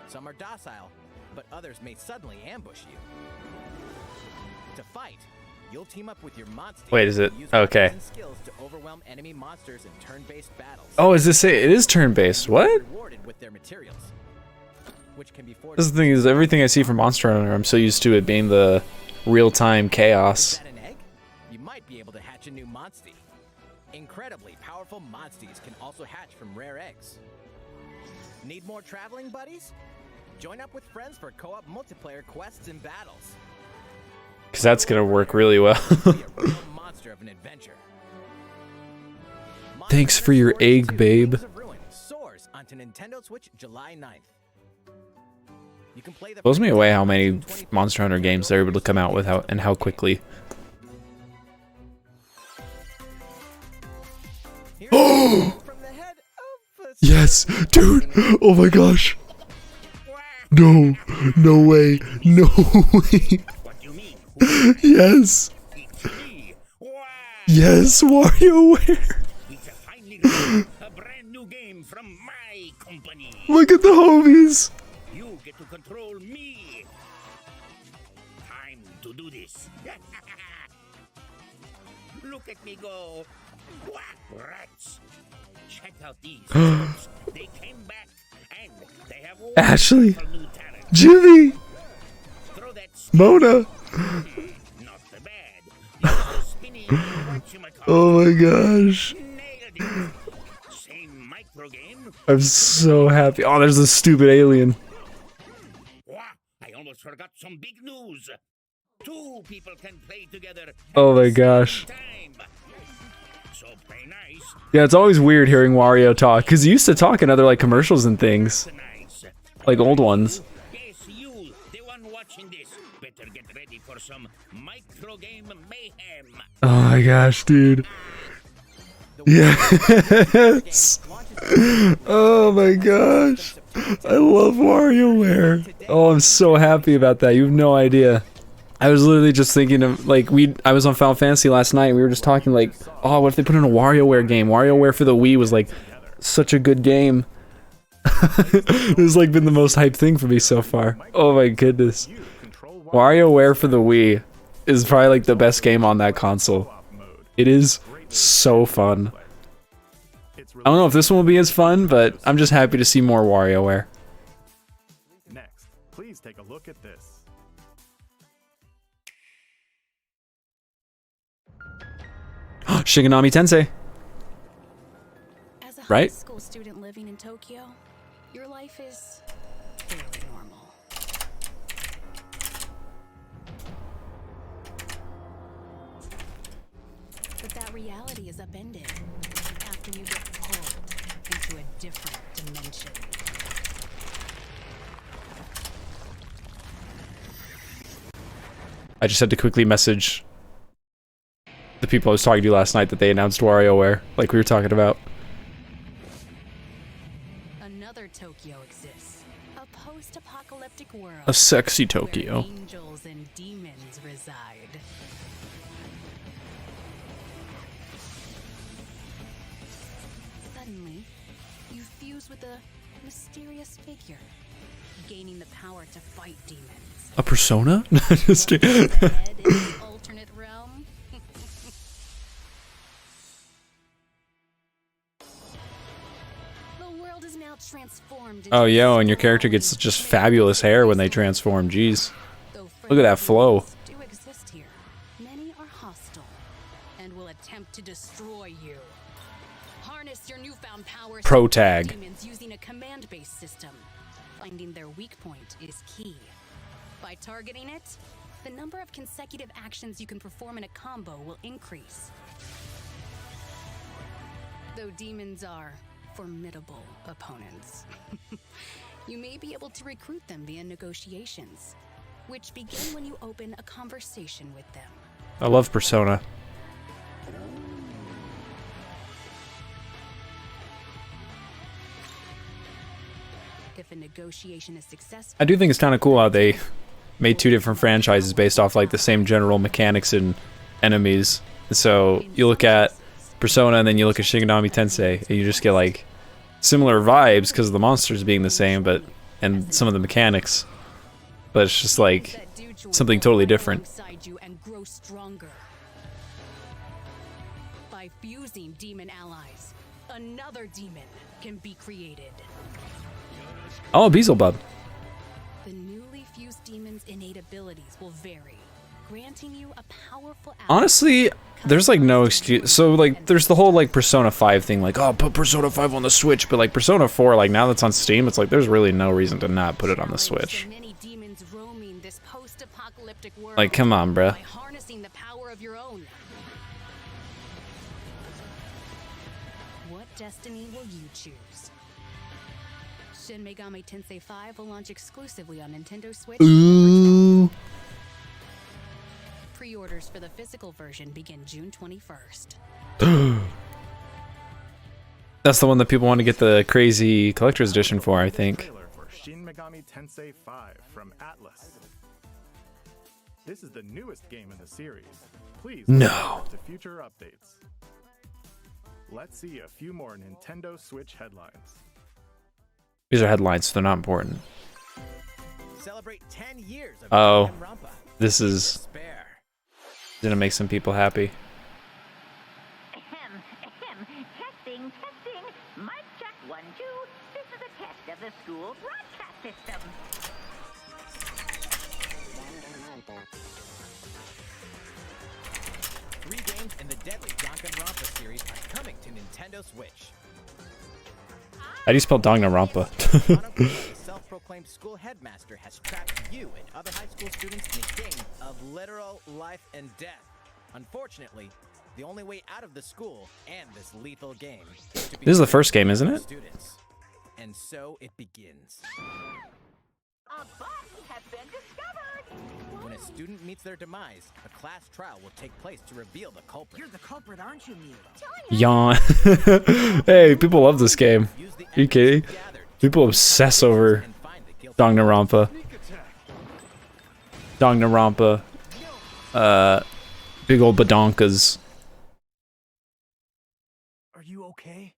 Some are docile, but others may suddenly ambush you. To fight, you'll team up with your monster. Wait, is it? and use Okay. weapons and skills to overwhelm enemy monsters in turn-based battles. Oh, is this it? It is turn-based. What? Rewarded with their materials, which can be forged. This is the thing is everything I see from Monster Hunter, I'm so used to it being the real-time Is chaos. that an egg? You might be able to hatch a new Monstie. Incredibly powerful Monsties can also hatch from rare eggs. Need more traveling buddies? Join up with friends for co-op multiplayer quests and battles. Because that's gonna work really well. Be a real monster of an adventure. Thanks for your Monster Hunter egg, 2: babe. Wings of Ruin soars onto Nintendo Switch July 9th. You can play the Blows me away how many Monster Hunter games they're able to come out with and how quickly. Here's from the head of a Yes, dude. Oh my gosh. No, no way, no way. What do you mean? Yes, It's me. Wow! yes, WarioWare. It's a finally a brand new game from my company. Look at the homies. You get to control me. Time to do this. Look at me go. Wah, rats. Check out these. folks. They came back and they have Ashley. wonderful new talent. Jimmy, Throw that Mona. not the bad. Use the spinning whatchamacallit. Oh my gosh. Nailed it. Same micro game. I'm so happy. Oh, there's this stupid alien. Wah, I almost forgot some big news. 2 people can play together. at Oh my the same gosh. time. So play nice. Yeah, it's always weird hearing Wario talk because he used to talk in other like commercials and things, Nice. like old ones. Yes, you, the one watching this, better get ready for some micro game mayhem. Oh my gosh, dude. Yes. Oh my gosh. I love WarioWare. Oh, I'm so happy about that. You have no idea. I was literally just thinking of like I was on Final Fantasy last night and we were just talking like, oh, what if they put in a WarioWare game? WarioWare for the Wii was like such a good game. This has like been the most hyped thing for me so far. Oh my goodness. You control WarioWare for the Wii is probably like the best game on that console. co-op mode. It is so fun. It's I don't know if this one will be as fun, but I'm just happy to see more WarioWare. Next, please take a look at this. Shigenami Tensei. As a Right? high school student living in Tokyo, your life is fairly normal. But that reality is upended after you get pulled into a different dimension. I just had to quickly message the people I was talking to last night that they announced WarioWare, like we were talking about. Another Tokyo exists, a post-apocalyptic world. A sexy where Tokyo. angels and demons reside. Suddenly, you fuse with a mysterious figure, gaining the power to fight demons. A persona? Just The head in an alternate realm. The world is now transformed. Oh, into yo, a and your character sprawling, gets just fabulous hair when they transform. Jeez. Though Look at that flow. friendly demons do exist here. Many are hostile and will attempt to destroy you. Harness your newfound powers. Pro to fight tag. demons using a command-based system. Finding their weak point is key. By targeting it, the number of consecutive actions you can perform in a combo will increase. Though demons are formidable opponents, you may be able to recruit them via negotiations, which begin when you open a conversation with them. I love Persona. If a negotiation is successful, I do think it's kind of cool how they made 2 different franchises based off like the same general mechanics and enemies. So you look at Persona and then you look at Shigenami Tensei and you just get like similar vibes because of the monsters being the same, but and some of the mechanics. But it's just like something totally different. You and grow stronger. By fusing demon allies, another demon can be created. Oh, Beelzebub. The newly fused demon's innate abilities will vary, granting you a powerful ally. Honestly, there's like no excuse. So like there's the whole like Persona 5 thing, like, oh, put Persona 5 on the Switch, but like Persona 4, like now that's on Steam, it's like there's really no reason to not put it on the Switch. Like, come on, bruh. By harnessing the power of your own. What destiny will you choose? Shin Megami Tensei 5 will launch exclusively on Nintendo Switch. Ooh. Pre-orders for the physical version begin June 21st. That's the one that people want to get the crazy collector's edition for, I think. Trailer for Shin Megami Tensei 5 from Atlas. This is the newest game in the series. Please look forward to future updates. Let's see a few more Nintendo Switch headlines. These are headlines, so they're not important. Celebrate 10 years of Oh, Danganronpa. this is gonna make some people happy. Testing. Mic check 1, 2. This is a test of the school broadcast system. 3 games in the deadly Danganronpa series are coming to Nintendo Switch. How do you spell Danganronpa? The self-proclaimed school headmaster has trapped you and other high school students in a game of literal life and death. Unfortunately, the only way out of the school and this lethal game is to be This is the first game, isn't it? students. And so it begins. A body has been discovered. When a student meets their demise, a class trial will take place to reveal the culprit. You're the culprit, aren't you, Mute? Yawn. Hey, people love this game. Are you kidding? People obsess over Danganronpa. Danganronpa. Big old badonkas. Are you okay?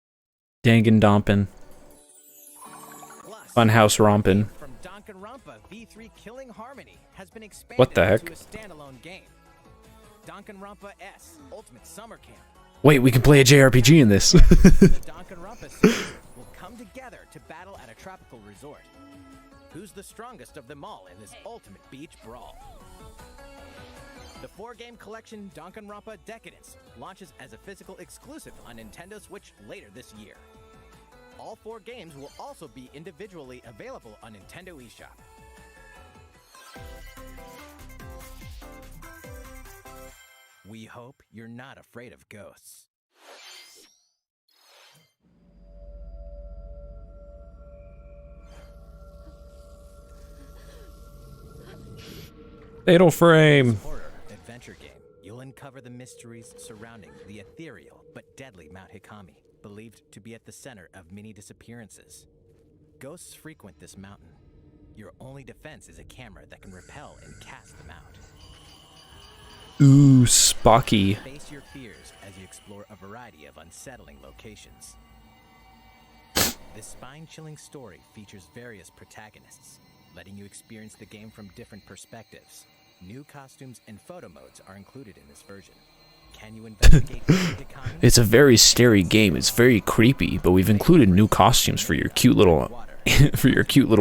Danganronpin. Funhouse rompin'. From Danganronpa V3 Killing Harmony has been expanded What the heck? into a standalone game. Danganronpa S Ultimate Summer Camp. Wait, we can play a JRPG in this. The Danganronpa series will come together to battle at a tropical resort. Who's the strongest of them all in this ultimate beach brawl? The 4-game collection Danganronpa Decadence launches as a physical exclusive on Nintendo Switch later this year. All 4 games will also be individually available on Nintendo eShop. We hope you're not afraid of ghosts. Fatal Frame. Horror adventure game. You'll uncover the mysteries surrounding the ethereal but deadly Mount Hikami, believed to be at the center of many disappearances. Ghosts frequent this mountain. Your only defense is a camera that can repel and cast them out. Ooh, Spocky. Face your fears as you explore a variety of unsettling locations. This spine-chilling story features various protagonists, letting you experience the game from different perspectives. New costumes and photo modes are included in this version. Can you investigate Hikami? It's a very scary game. It's very creepy, but we've included new costumes for your cute little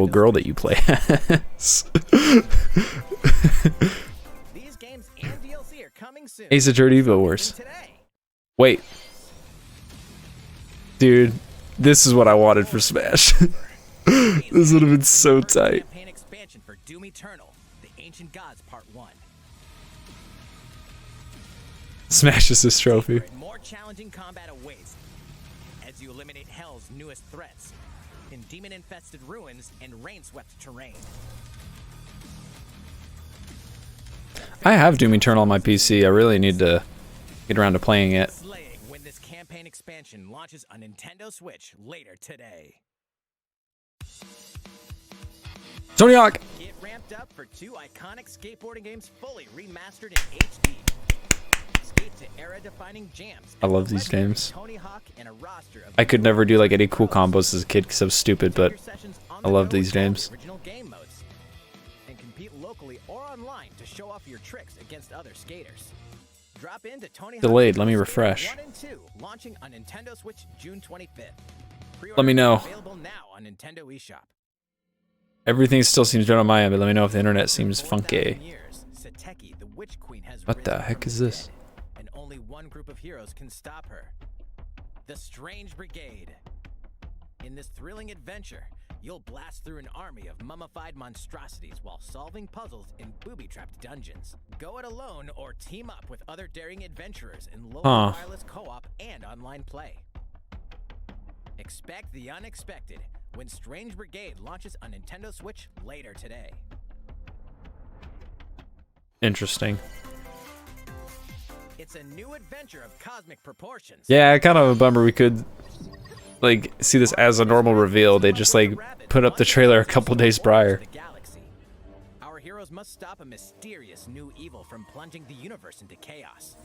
girl that you play as. These games and DLC are coming soon. Ace Attorney Evo Wars. Today. Wait. Dude, this is what I wanted for Smash. This would have been so tight. Campaign expansion for Doom Eternal, The Ancient Gods Part 1. Smash is this trophy. More challenging combat awaits as you eliminate Hell's newest threats in demon-infested ruins and rain-swept terrain. I have Doom Eternal on my PC. I really need to get around to playing it. Slaying when this campaign expansion launches on Nintendo Switch later today. Tony Hawk! Get ramped up for 2 iconic skateboarding games fully remastered in HD. escape to era-defining jams. I love these games. Tony Hawk and a roster of I could never do like any cool combos as a kid because I was stupid, but I love these games. original game modes and compete locally or online to show off your tricks against other skaters. Drop into Tony Hawk Delayed, let me Pro refresh. Skater 1 and 2, launching on Nintendo Switch June 25th. Let me know. Available now on Nintendo eShop. Everything still seems good on my end, but let me know if the internet seems funky. Years, Sateki, the Witch Queen, has What the risen heck from is the this? dead, and only one group of heroes can stop her. The Strange Brigade. In this thrilling adventure, you'll blast through an army of mummified monstrosities while solving puzzles in booby-trapped dungeons. Go it alone or team up with other daring adventurers in local wireless co-op and online play. Expect the unexpected when Strange Brigade launches on Nintendo Switch later today. Interesting. It's a new adventure of cosmic proportions. Yeah, kind of a bummer we could like see this as a normal reveal. They just like put up the trailer a couple days prior. Our heroes must stop a mysterious new evil from plunging the universe into chaos.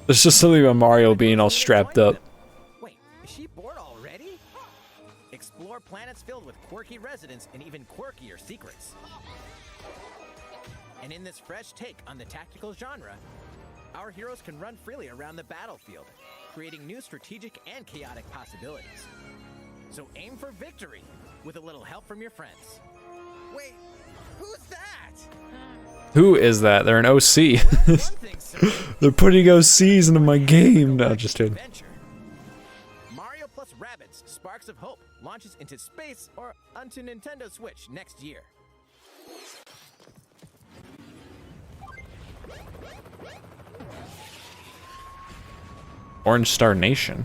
There's just something about Mario being all strapped up. Wait, is she bored already? Explore planets filled with quirky residents and even quirkier secrets. And in this fresh take on the tactical genre, our heroes can run freely around the battlefield, creating new strategic and chaotic possibilities. So aim for victory with a little help from your friends. Wait, who's that? Who is that? They're an OC. They're putting OCs into my game. No, just kidding. Mario plus Rabbids Sparks of Hope launches into space or onto Nintendo Switch next year. Orange Star Nation.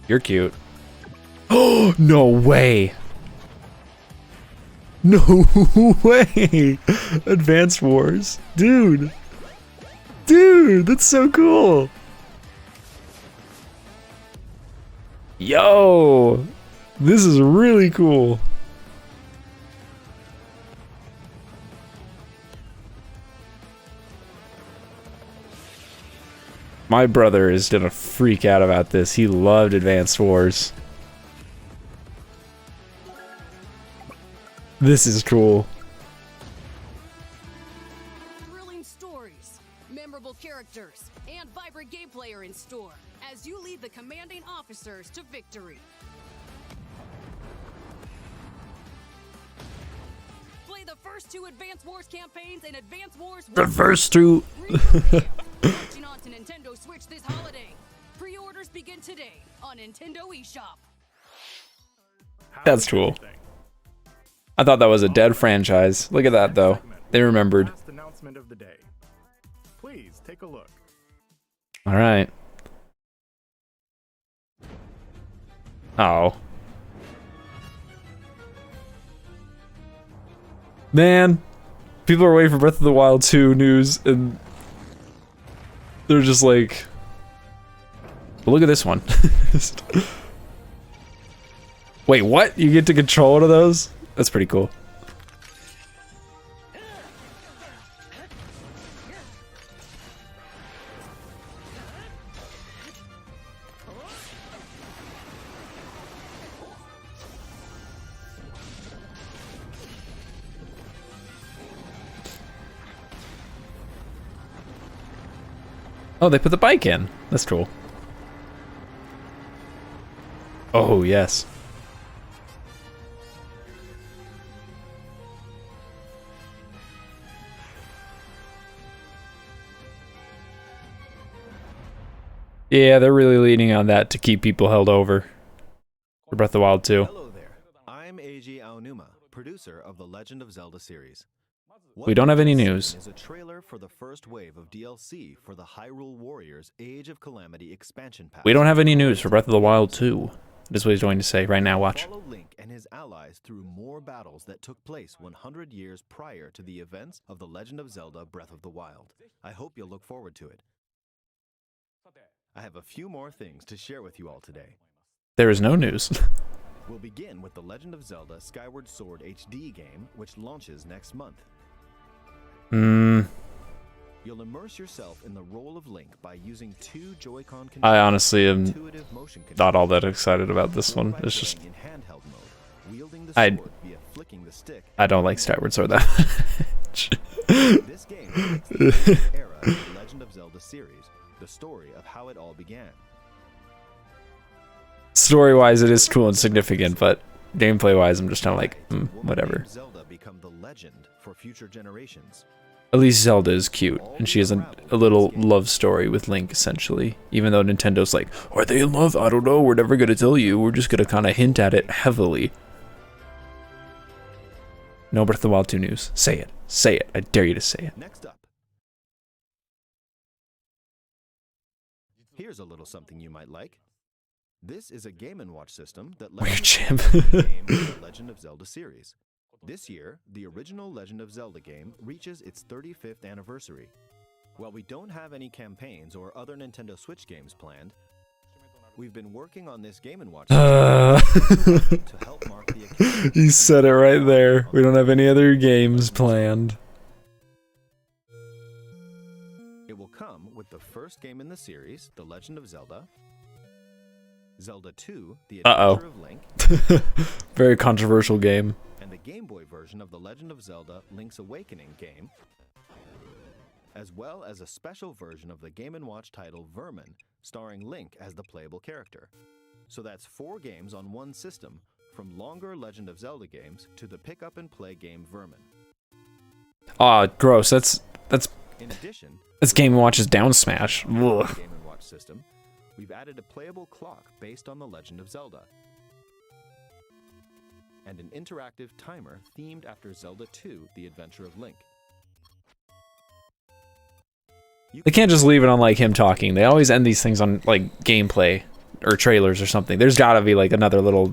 You're cute. Oh, no way. No way. Advanced Wars. Dude. Dude, that's so cool. Yo. This is really cool. My brother is gonna freak out about this. He loved Advanced Wars. This is cool. Thrilling stories, memorable characters, and vibrant gameplay are in store as you lead the commanding officers to victory. Play the first two Advanced Wars campaigns and Advanced Wars. The first two. Launching onto Nintendo Switch this holiday. Pre-orders begin today on Nintendo eShop. That's cool. I thought that was a dead franchise. Look at that though. They remembered. Last announcement of the day. Please take a look. All right. Oh. Man, people are waiting for Breath of the Wild 2 news and they're just like, look at this one. Wait, what? You get to control one of those? That's pretty cool. Oh, they put the bike in. That's cool. Oh, yes. Yeah, they're really leaning on that to keep people held over. For Breath of the Wild 2. Hello there. I'm Eiji Aonuma, producer of the Legend of Zelda series. We don't have any news. Is a trailer for the first wave of DLC for the Hyrule Warriors Age of Calamity expansion pack. We don't have any news for Breath of the Wild 2. That is what he's going to say right now. Watch. Follow Link and his allies through more battles that took place 100 years prior to the events of The Legend of Zelda Breath of the Wild. I hope you'll look forward to it. I have a few more things to share with you all today. There is no news. We'll begin with The Legend of Zelda Skyward Sword HD game, which launches next month. You'll immerse yourself in the role of Link by using 2 Joy-Con controllers. I honestly am intuitive motion not all controls. that excited about this Or one. by It's just playing in handheld mode, wielding the I sword via flicking the stick. I don't like Skyward Sword that much. This game reflects the epic era of the Legend of Zelda series, the story of how it all began. Story-wise, it is cool and significant, but gameplay-wise, I'm just kind of like, whatever. Zelda become the legend for future generations. At least Zelda is cute, and she has a little love story with Link, essentially. Even though Nintendo's like, are they in love? I don't know, we're never gonna tell you, we're just gonna kind of hint at it heavily. No Breath of the Wild 2 news. Say it. Say it. I dare you to say it. Next up. Here's a little something you might like. This is a Game & Watch system that lets Weird you Jim. play the game in the Legend of Zelda series. This year, the original Legend of Zelda game reaches its 35th anniversary. While we don't have any campaigns or other Nintendo Switch games planned, we've been working on this Game & Watch system to help mark the occasion. You said it right there. We don't have any other games planned. It will come with the first game in the series, The Legend of Zelda, Zelda 2, The Adventure of Link, Very controversial game. and the Game Boy version of The Legend of Zelda Link's Awakening game, as well as a special version of the Game & Watch title Vermin, starring Link as the playable character. So that's 4 games on one system, from longer Legend of Zelda games to the pick-up-and-play game Vermin. Aw, gross. That's In addition, Game & Watch's down smash. to the Ugh. Game & Watch system, we've added a playable clock based on The Legend of Zelda, and an interactive timer themed after Zelda 2, The Adventure of Link. They can't just leave it on like him talking. They always end these things on like gameplay or trailers or something. There's gotta be like another little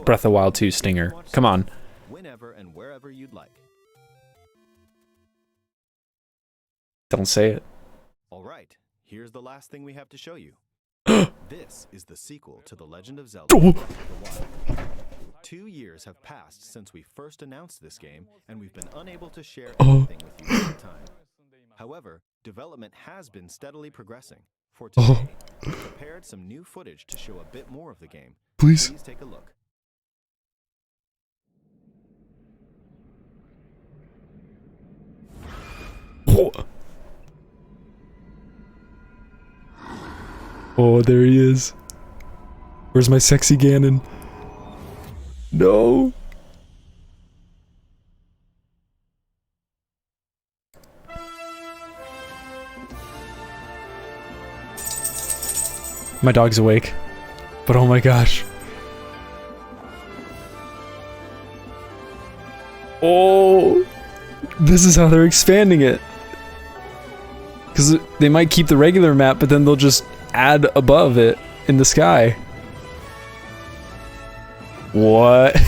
Breath of the Wild 2 stinger. Come on. Whenever and wherever you'd like. Don't say it. All right, here's the last thing we have to show you. This is the sequel to The Legend of Zelda Breath of the Wild. 2 years have passed since we first announced this game, and we've been unable to share anything with you at the time. However, development has been steadily progressing. For today, we've prepared some new footage to show a bit more of the game. Please. Please take a look. Oh, there he is. Where's my sexy Ganon? No. My dog's awake. But oh my gosh. Oh. This is how they're expanding it. Because they might keep the regular map, but then they'll just add above it in the sky. What?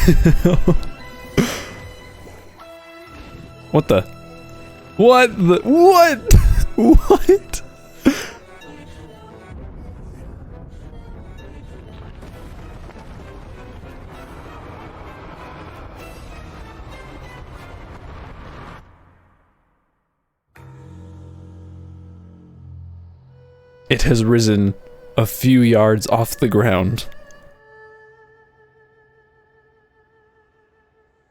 What the? What the? What? What? It has risen a few yards off the ground.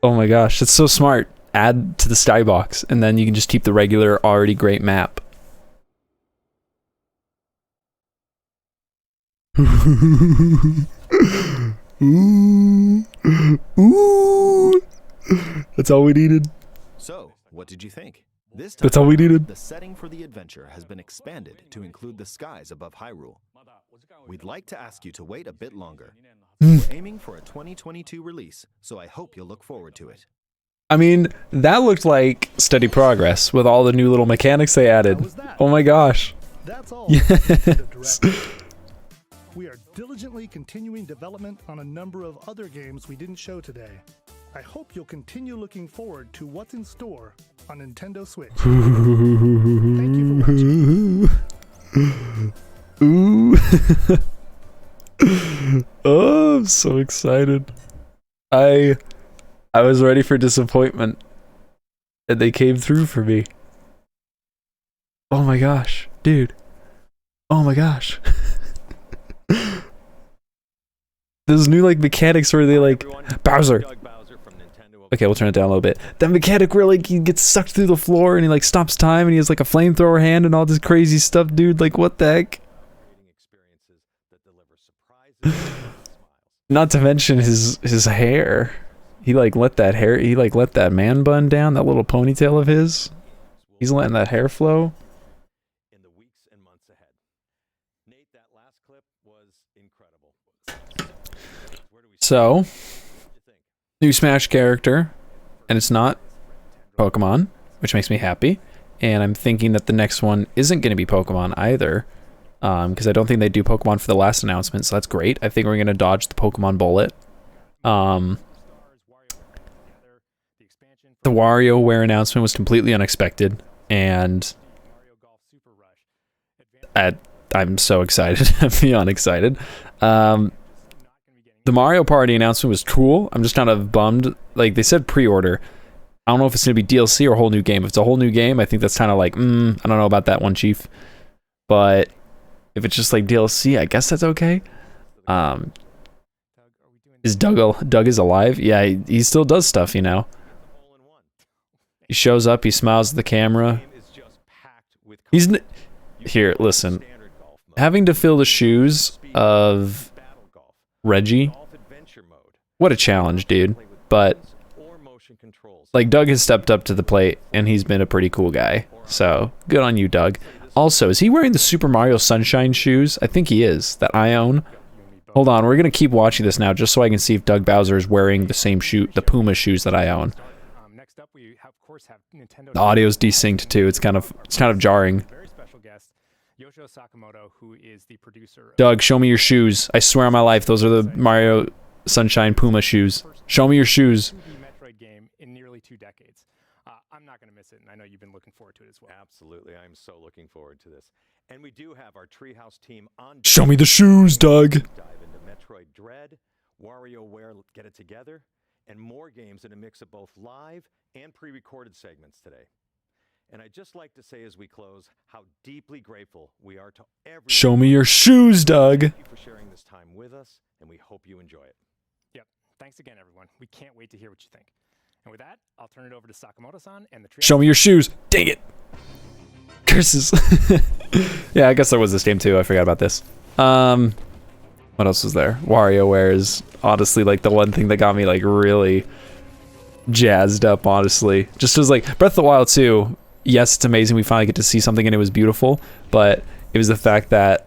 Oh my gosh, that's so smart. Add to the skybox, and then you can just keep the regular, already great map. Ooh. Ooh. That's all we needed. So, what did you think? This time, That's all we needed. The setting for the adventure has been expanded to include the skies above Hyrule. We'd like to ask you to wait a bit longer. We're aiming for a 2022 release, so I hope you'll look forward to it. I mean, that looked like steady progress with all the new little mechanics they added. Oh my gosh. That's all. Yes. We are diligently continuing development on a number of other games we didn't show today. I hope you'll continue looking forward to what's in store on Nintendo Switch. Thank you for watching. Ooh. Oh, I'm so excited. I was ready for disappointment, and they came through for me. Oh my gosh, dude. Oh my gosh. Those new like mechanics where they like Bowser. Okay, we'll turn it down a little bit. That mechanic where like he gets sucked through the floor and he like stops time and he has like a flamethrower hand and all this crazy stuff, dude. Like what the heck? Not to mention his hair. He like let that man bun down, that little ponytail of his. He's letting that hair flow. In the weeks and months ahead. Nate, that last clip was incredible. So, new Smash character, and it's not Pokemon, which makes me happy. And I'm thinking that the next one isn't going to be Pokemon either, because I don't think they do Pokemon for the last announcement, so that's great. I think we're going to dodge the Pokemon bullet. The WarioWare announcement was completely unexpected, and I'm so excited. I'm beyond excited. The Mario Party announcement was cool. I'm just kind of bummed. Like, they said pre-order. I don't know if it's going to be DLC or a whole new game. If it's a whole new game, I think that's kind of like, I don't know about that one, Chief. But if it's just like DLC, I guess that's okay. Is Doug is alive? Yeah, he still does stuff, you know. He shows up, he smiles at the camera. Here, listen. Having to fill the shoes of Reggie, what a challenge, dude. But like, Doug has stepped up to the plate and he's been a pretty cool guy, so good on you, Doug. Also, is he wearing the Super Mario Sunshine shoes? I think he is, that I own. Hold on, we're gonna keep watching this now just so I can see if Doug Bowser is wearing the same shoe, the Puma shoes that I own. The audio's desynced too. It's kind of jarring. Doug, show me your shoes. I swear on my life, those are the Mario Sunshine Puma shoes. Show me your shoes. Metroid game in nearly 2 decades. I'm not going to miss it, and I know you've been looking forward to it as well. Absolutely, I'm so looking forward to this. And we do have our Treehouse team on. Show me the shoes, Doug. Dive into Metroid Dread, WarioWare Get It Together, and more games in a mix of both live and pre-recorded segments today. And I'd just like to say as we close how deeply grateful we are to everyone. Show me your shoes, Doug. Thank you for sharing this time with us, and we hope you enjoy it. Yep. Thanks again, everyone. We can't wait to hear what you think. And with that, I'll turn it over to Sakamoto-san and the trio. Show me your shoes. Dang it. Curses. Yeah, I guess there was this game too. I forgot about this. What else was there? WarioWare is honestly like the one thing that got me like really jazzed up, honestly. Just as like Breath of the Wild 2, yes, it's amazing we finally get to see something and it was beautiful, but it was the fact that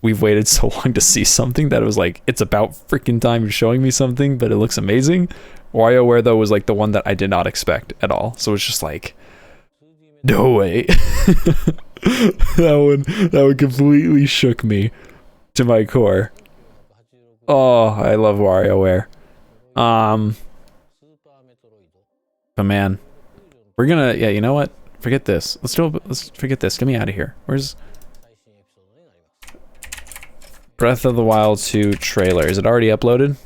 we've waited so long to see something that it was like, it's about freaking time you're showing me something, but it looks amazing. WarioWare though was like the one that I did not expect at all. So it's just like, no way. that one completely shook me to my core. Oh, I love WarioWare. But man, we're gonna, yeah, you know what? Forget this. Let's forget this. Get me out of here. Where's Breath of the Wild 2 trailer? Is it already uploaded?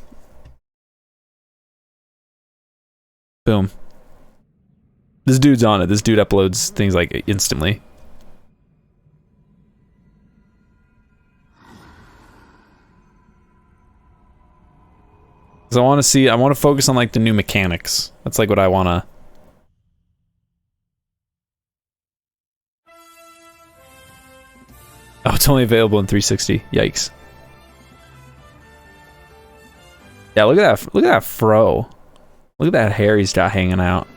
Boom. This dude's on it. This dude uploads things like instantly. So I want to focus on like the new mechanics. That's like what I want to. Oh, it's only available in 360. Yikes. Yeah, look at that fro. Look at that hair he's got hanging out.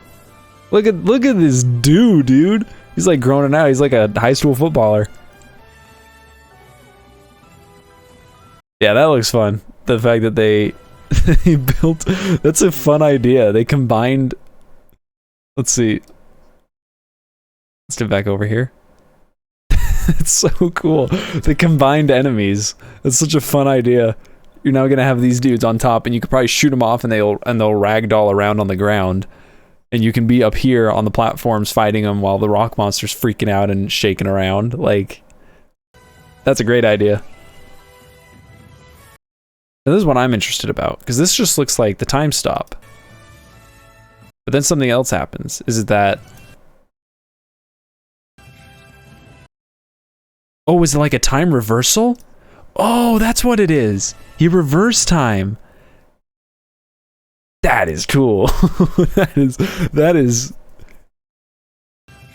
Look at this dude. He's like growing out. He's like a high school footballer. Yeah, that looks fun. The fact that they built, that's a fun idea. They combined, let's see. Let's get back over here. It's so cool. They combined enemies. That's such a fun idea. You're now gonna have these dudes on top, and you could probably shoot them off, and they'll ragdoll around on the ground, and you can be up here on the platforms fighting them while the rock monster's freaking out and shaking around. Like, that's a great idea. And this is what I'm interested about, because this just looks like the time stop. But then something else happens. Is it that Oh, is it like a time reversal? Oh, that's what it is. He reversed time. That is cool. that is.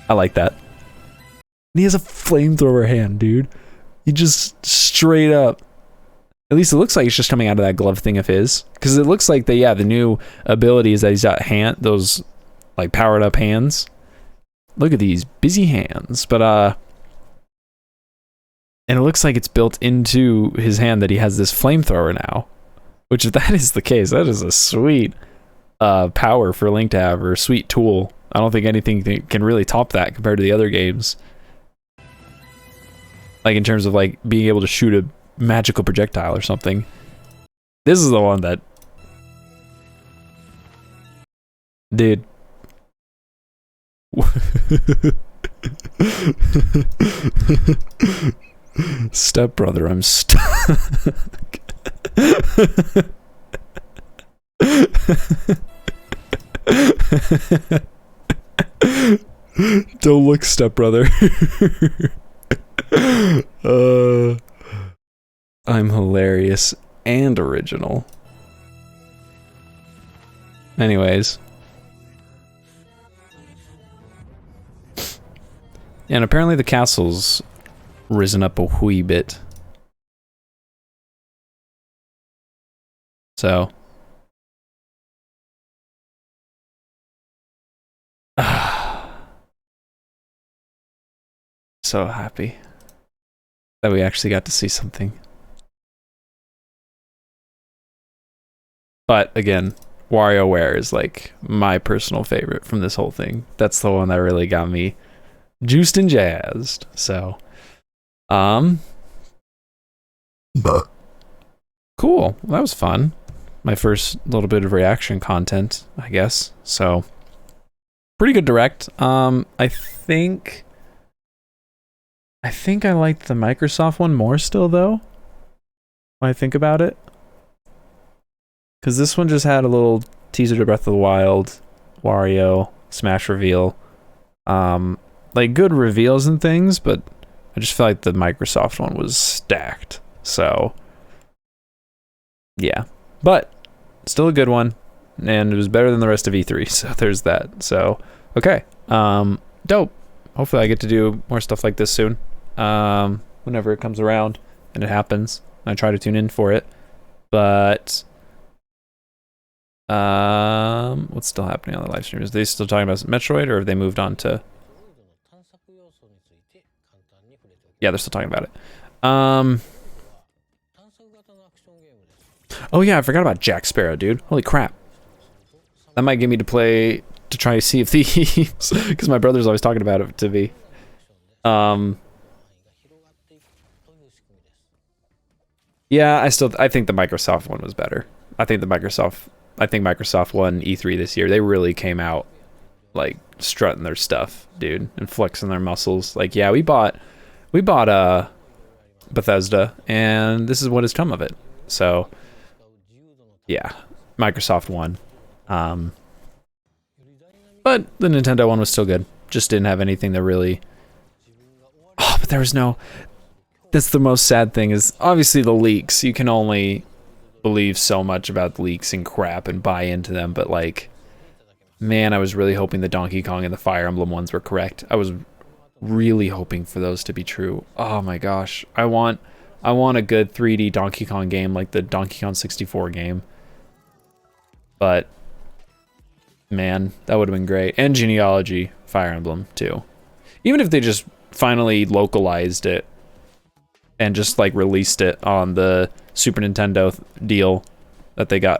I like that. And he has a flamethrower hand, dude. He just straight up. At least it looks like it's just coming out of that glove thing of his. Because it looks like the new ability is that he's got those like powered up hands. Look at these busy hands. But and it looks like it's built into his hand that he has this flamethrower now. Which, if that is the case, that is a sweet power for Link to have, or a sweet tool. I don't think anything can really top that compared to the other games. Like in terms of like being able to shoot a magical projectile or something. This is the one that... Dude. Stepbrother, I'm stuck. Don't look, stepbrother. I'm hilarious and original. Anyways. And apparently the castle's risen up a wee bit. So. So happy that we actually got to see something. But again, WarioWare is like my personal favorite from this whole thing. That's the one that really got me juiced and jazzed. So, cool. Well, that was fun. My first little bit of reaction content, I guess. So, pretty good direct. I think I liked the Microsoft one more still, though, when I think about it. Because this one just had a little teaser to Breath of the Wild, Wario, Smash reveal. Like, good reveals and things, but I just felt like the Microsoft one was stacked. So, yeah. But, still a good one. And it was better than the rest of E3, so there's that. So, okay. Dope. Hopefully I get to do more stuff like this soon. Whenever it comes around and it happens. I try to tune in for it. But what's still happening on the live stream? Is they still talking about Metroid, or have they moved on to... Yeah, they're still talking about it. Oh yeah, I forgot about Jack Sparrow, dude. Holy crap. That might get me to play to try Sea of Thieves, because my brother's always talking about it to me. Yeah, I think the Microsoft one was better. I think Microsoft won E3 this year. They really came out like strutting their stuff, dude, and flexing their muscles. Like, yeah, we bought Bethesda, and this is what has come of it. So, yeah, Microsoft won. But the Nintendo one was still good. Just didn't have anything that really... Oh, but there was no... That's the most sad thing, is obviously the leaks. You can only believe so much about leaks and crap and buy into them, but like, man, I was really hoping the Donkey Kong and the Fire Emblem ones were correct. I was really hoping for those to be true. Oh my gosh. I want a good 3D Donkey Kong game like the Donkey Kong 64 game. But man, that would have been great. And Genealogy Fire Emblem too. Even if they just finally localized it and just like released it on the Super Nintendo deal that they got.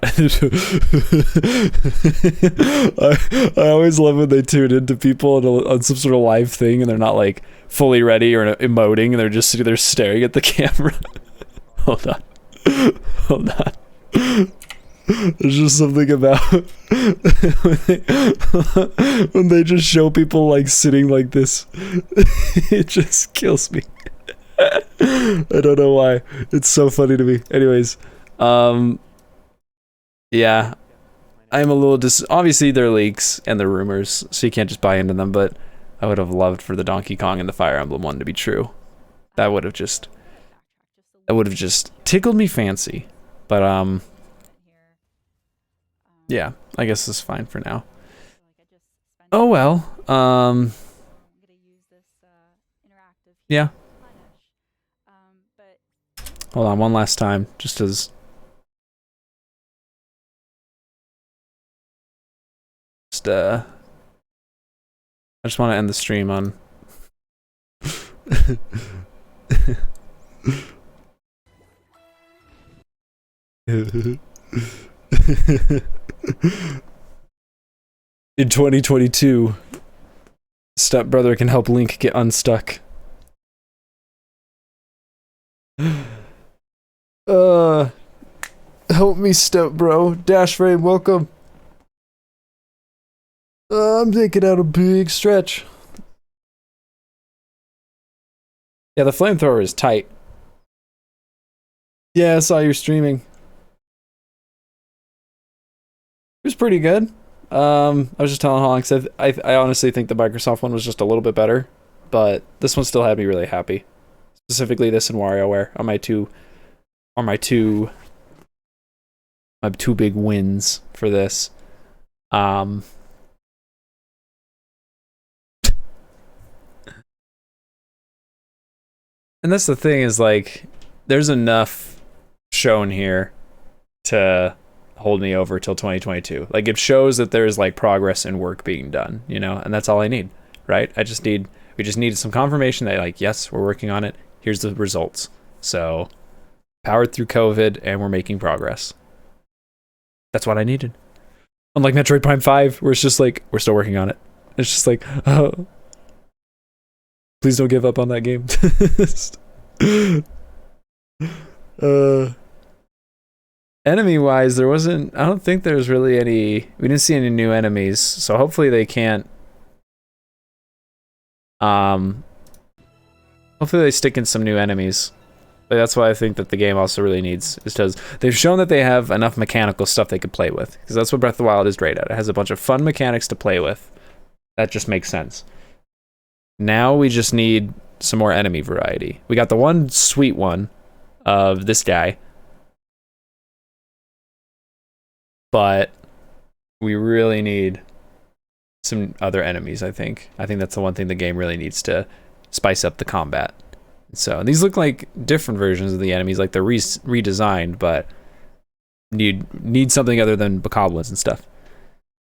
I always love when they tune into people on some sort of live thing and they're not like fully ready or emoting and they're just sitting there staring at the camera. Hold on. There's just something about when they just show people like sitting like this. It just kills me. I don't know why. It's so funny to me. Anyways, yeah, I'm a little obviously they're leaks and they're rumors, so you can't just buy into them, but I would have loved for the Donkey Kong and the Fire Emblem one to be true. That would have just tickled me fancy. But yeah, I guess this is fine for now. Oh well. Yeah. Hold on one last time, just as I just want to end the stream on in 2022, stepbrother can help Link get unstuck. Help me, stepbro. Dashframe, welcome. I'm taking out a big stretch. Yeah, the flamethrower is tight. Yeah, I saw you streaming. It was pretty good. I was just telling Honks, I honestly think the Microsoft one was just a little bit better, but this one still had me really happy. Specifically this and WarioWare are my two big wins for this. And that's the thing, is like, there's enough shown here to hold me over till 2022. Like, it shows that there's like progress and work being done, you know, and that's all I need, right? We just needed some confirmation that, like, yes, we're working on it. Here's the results. So, powered through COVID, and we're making progress. That's what I needed. Unlike Metroid Prime 5, where it's just like, we're still working on it. It's just like, oh, please don't give up on that game. Enemy-wise, there wasn't, I don't think there's really any, we didn't see any new enemies, so hopefully they can't, hopefully they stick in some new enemies. But that's why I think that the game also really needs, is because they've shown that they have enough mechanical stuff they could play with, because that's what Breath of the Wild is great at. It has a bunch of fun mechanics to play with. That just makes sense. Now we just need some more enemy variety. We got the one sweet one of this guy, but we really need some other enemies, I think. I think that's the one thing the game really needs to spice up the combat. So these look like different versions of the enemies, like they're redesigned, but need something other than bokoblins and stuff.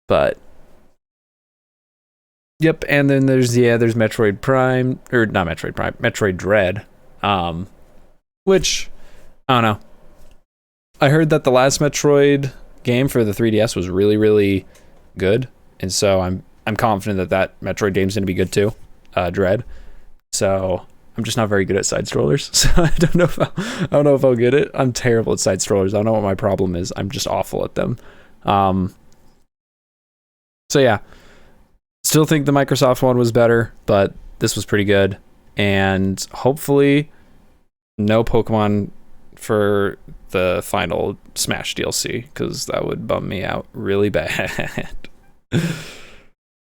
But yep, and then there's Metroid Prime, or not Metroid Prime, Metroid Dread, which I don't know. I heard that the last Metroid game for the 3DS was really, really good, and so I'm confident that Metroid game's gonna be good too, Dread. So I'm just not very good at side strollers, so I don't know if I'll get it. I'm terrible at side strollers. I don't know what my problem is. I'm just awful at them. So yeah, still think the Microsoft one was better, but this was pretty good. And hopefully no Pokemon for the final Smash DLC, because that would bum me out really bad.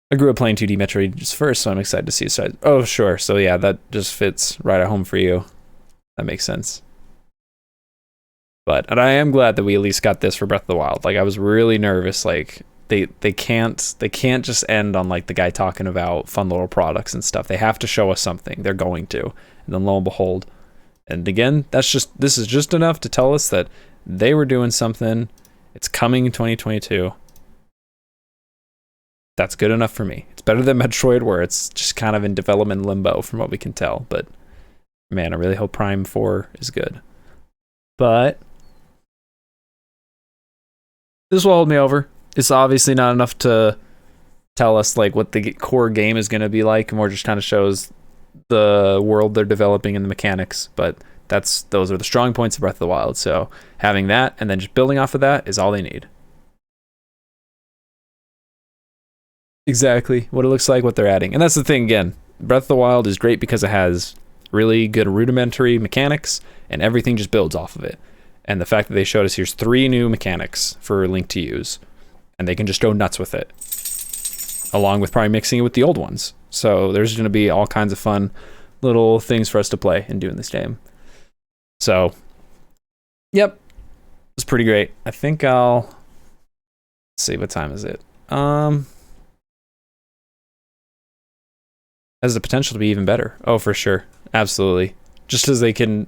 I grew up playing 2D Metroid just first, so I'm excited to see a side. Oh, sure. So yeah, that just fits right at home for you. That makes sense. And I am glad that we at least got this for Breath of the Wild. Like, I was really nervous. Like, they can't just end on like the guy talking about fun little products and stuff. They have to show us something. They're going to. And then lo and behold. And again, this is just enough to tell us that they were doing something. It's coming in 2022. That's good enough for me. It's better than Metroid, where it's just kind of in development limbo from what we can tell. But man, I really hope Prime 4 is good. But this will hold me over. It's obviously not enough to tell us like what the core game is going to be like. More just kind of shows the world they're developing and the mechanics. But those are the strong points of Breath of the Wild. So having that and then just building off of that is all they need. Exactly what it looks like, what they're adding. And that's the thing, again, Breath of the Wild is great because it has really good rudimentary mechanics and everything just builds off of it. And the fact that they showed us here's 3 new mechanics for Link to use, and they can just go nuts with it, along with probably mixing it with the old ones. So there's going to be all kinds of fun little things for us to play and do in this game. So, yep, it's pretty great. I think I'll see, what time is it? Has the potential to be even better. Oh, for sure, absolutely. Just as they can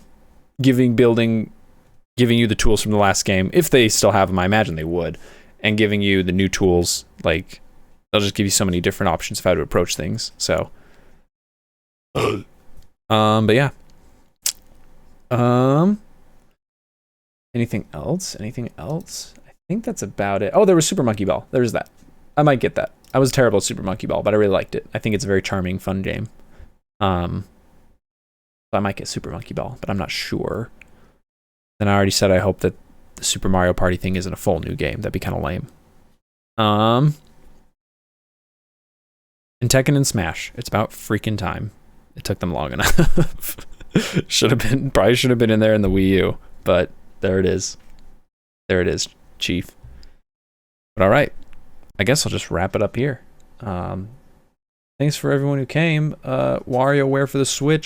giving you the tools from the last game, if they still have them, I imagine they would, and giving you the new tools, like they'll just give you so many different options of how to approach things. So, but yeah. Anything else? I think that's about it. Oh, there was Super Monkey Ball. There's that. I might get that. I was terrible at Super Monkey Ball, but I really liked it. I think it's a very charming, fun game. So I might get Super Monkey Ball, but I'm not sure. Then I already said I hope that the Super Mario Party thing isn't a full new game. That'd be kind of lame. And Tekken and Smash. It's about freaking time. It took them long enough. Probably should have been in there in the Wii U, but there it is. There it is, Chief. But all right, I guess I'll just wrap it up here. Thanks for everyone who came. WarioWare for the Switch.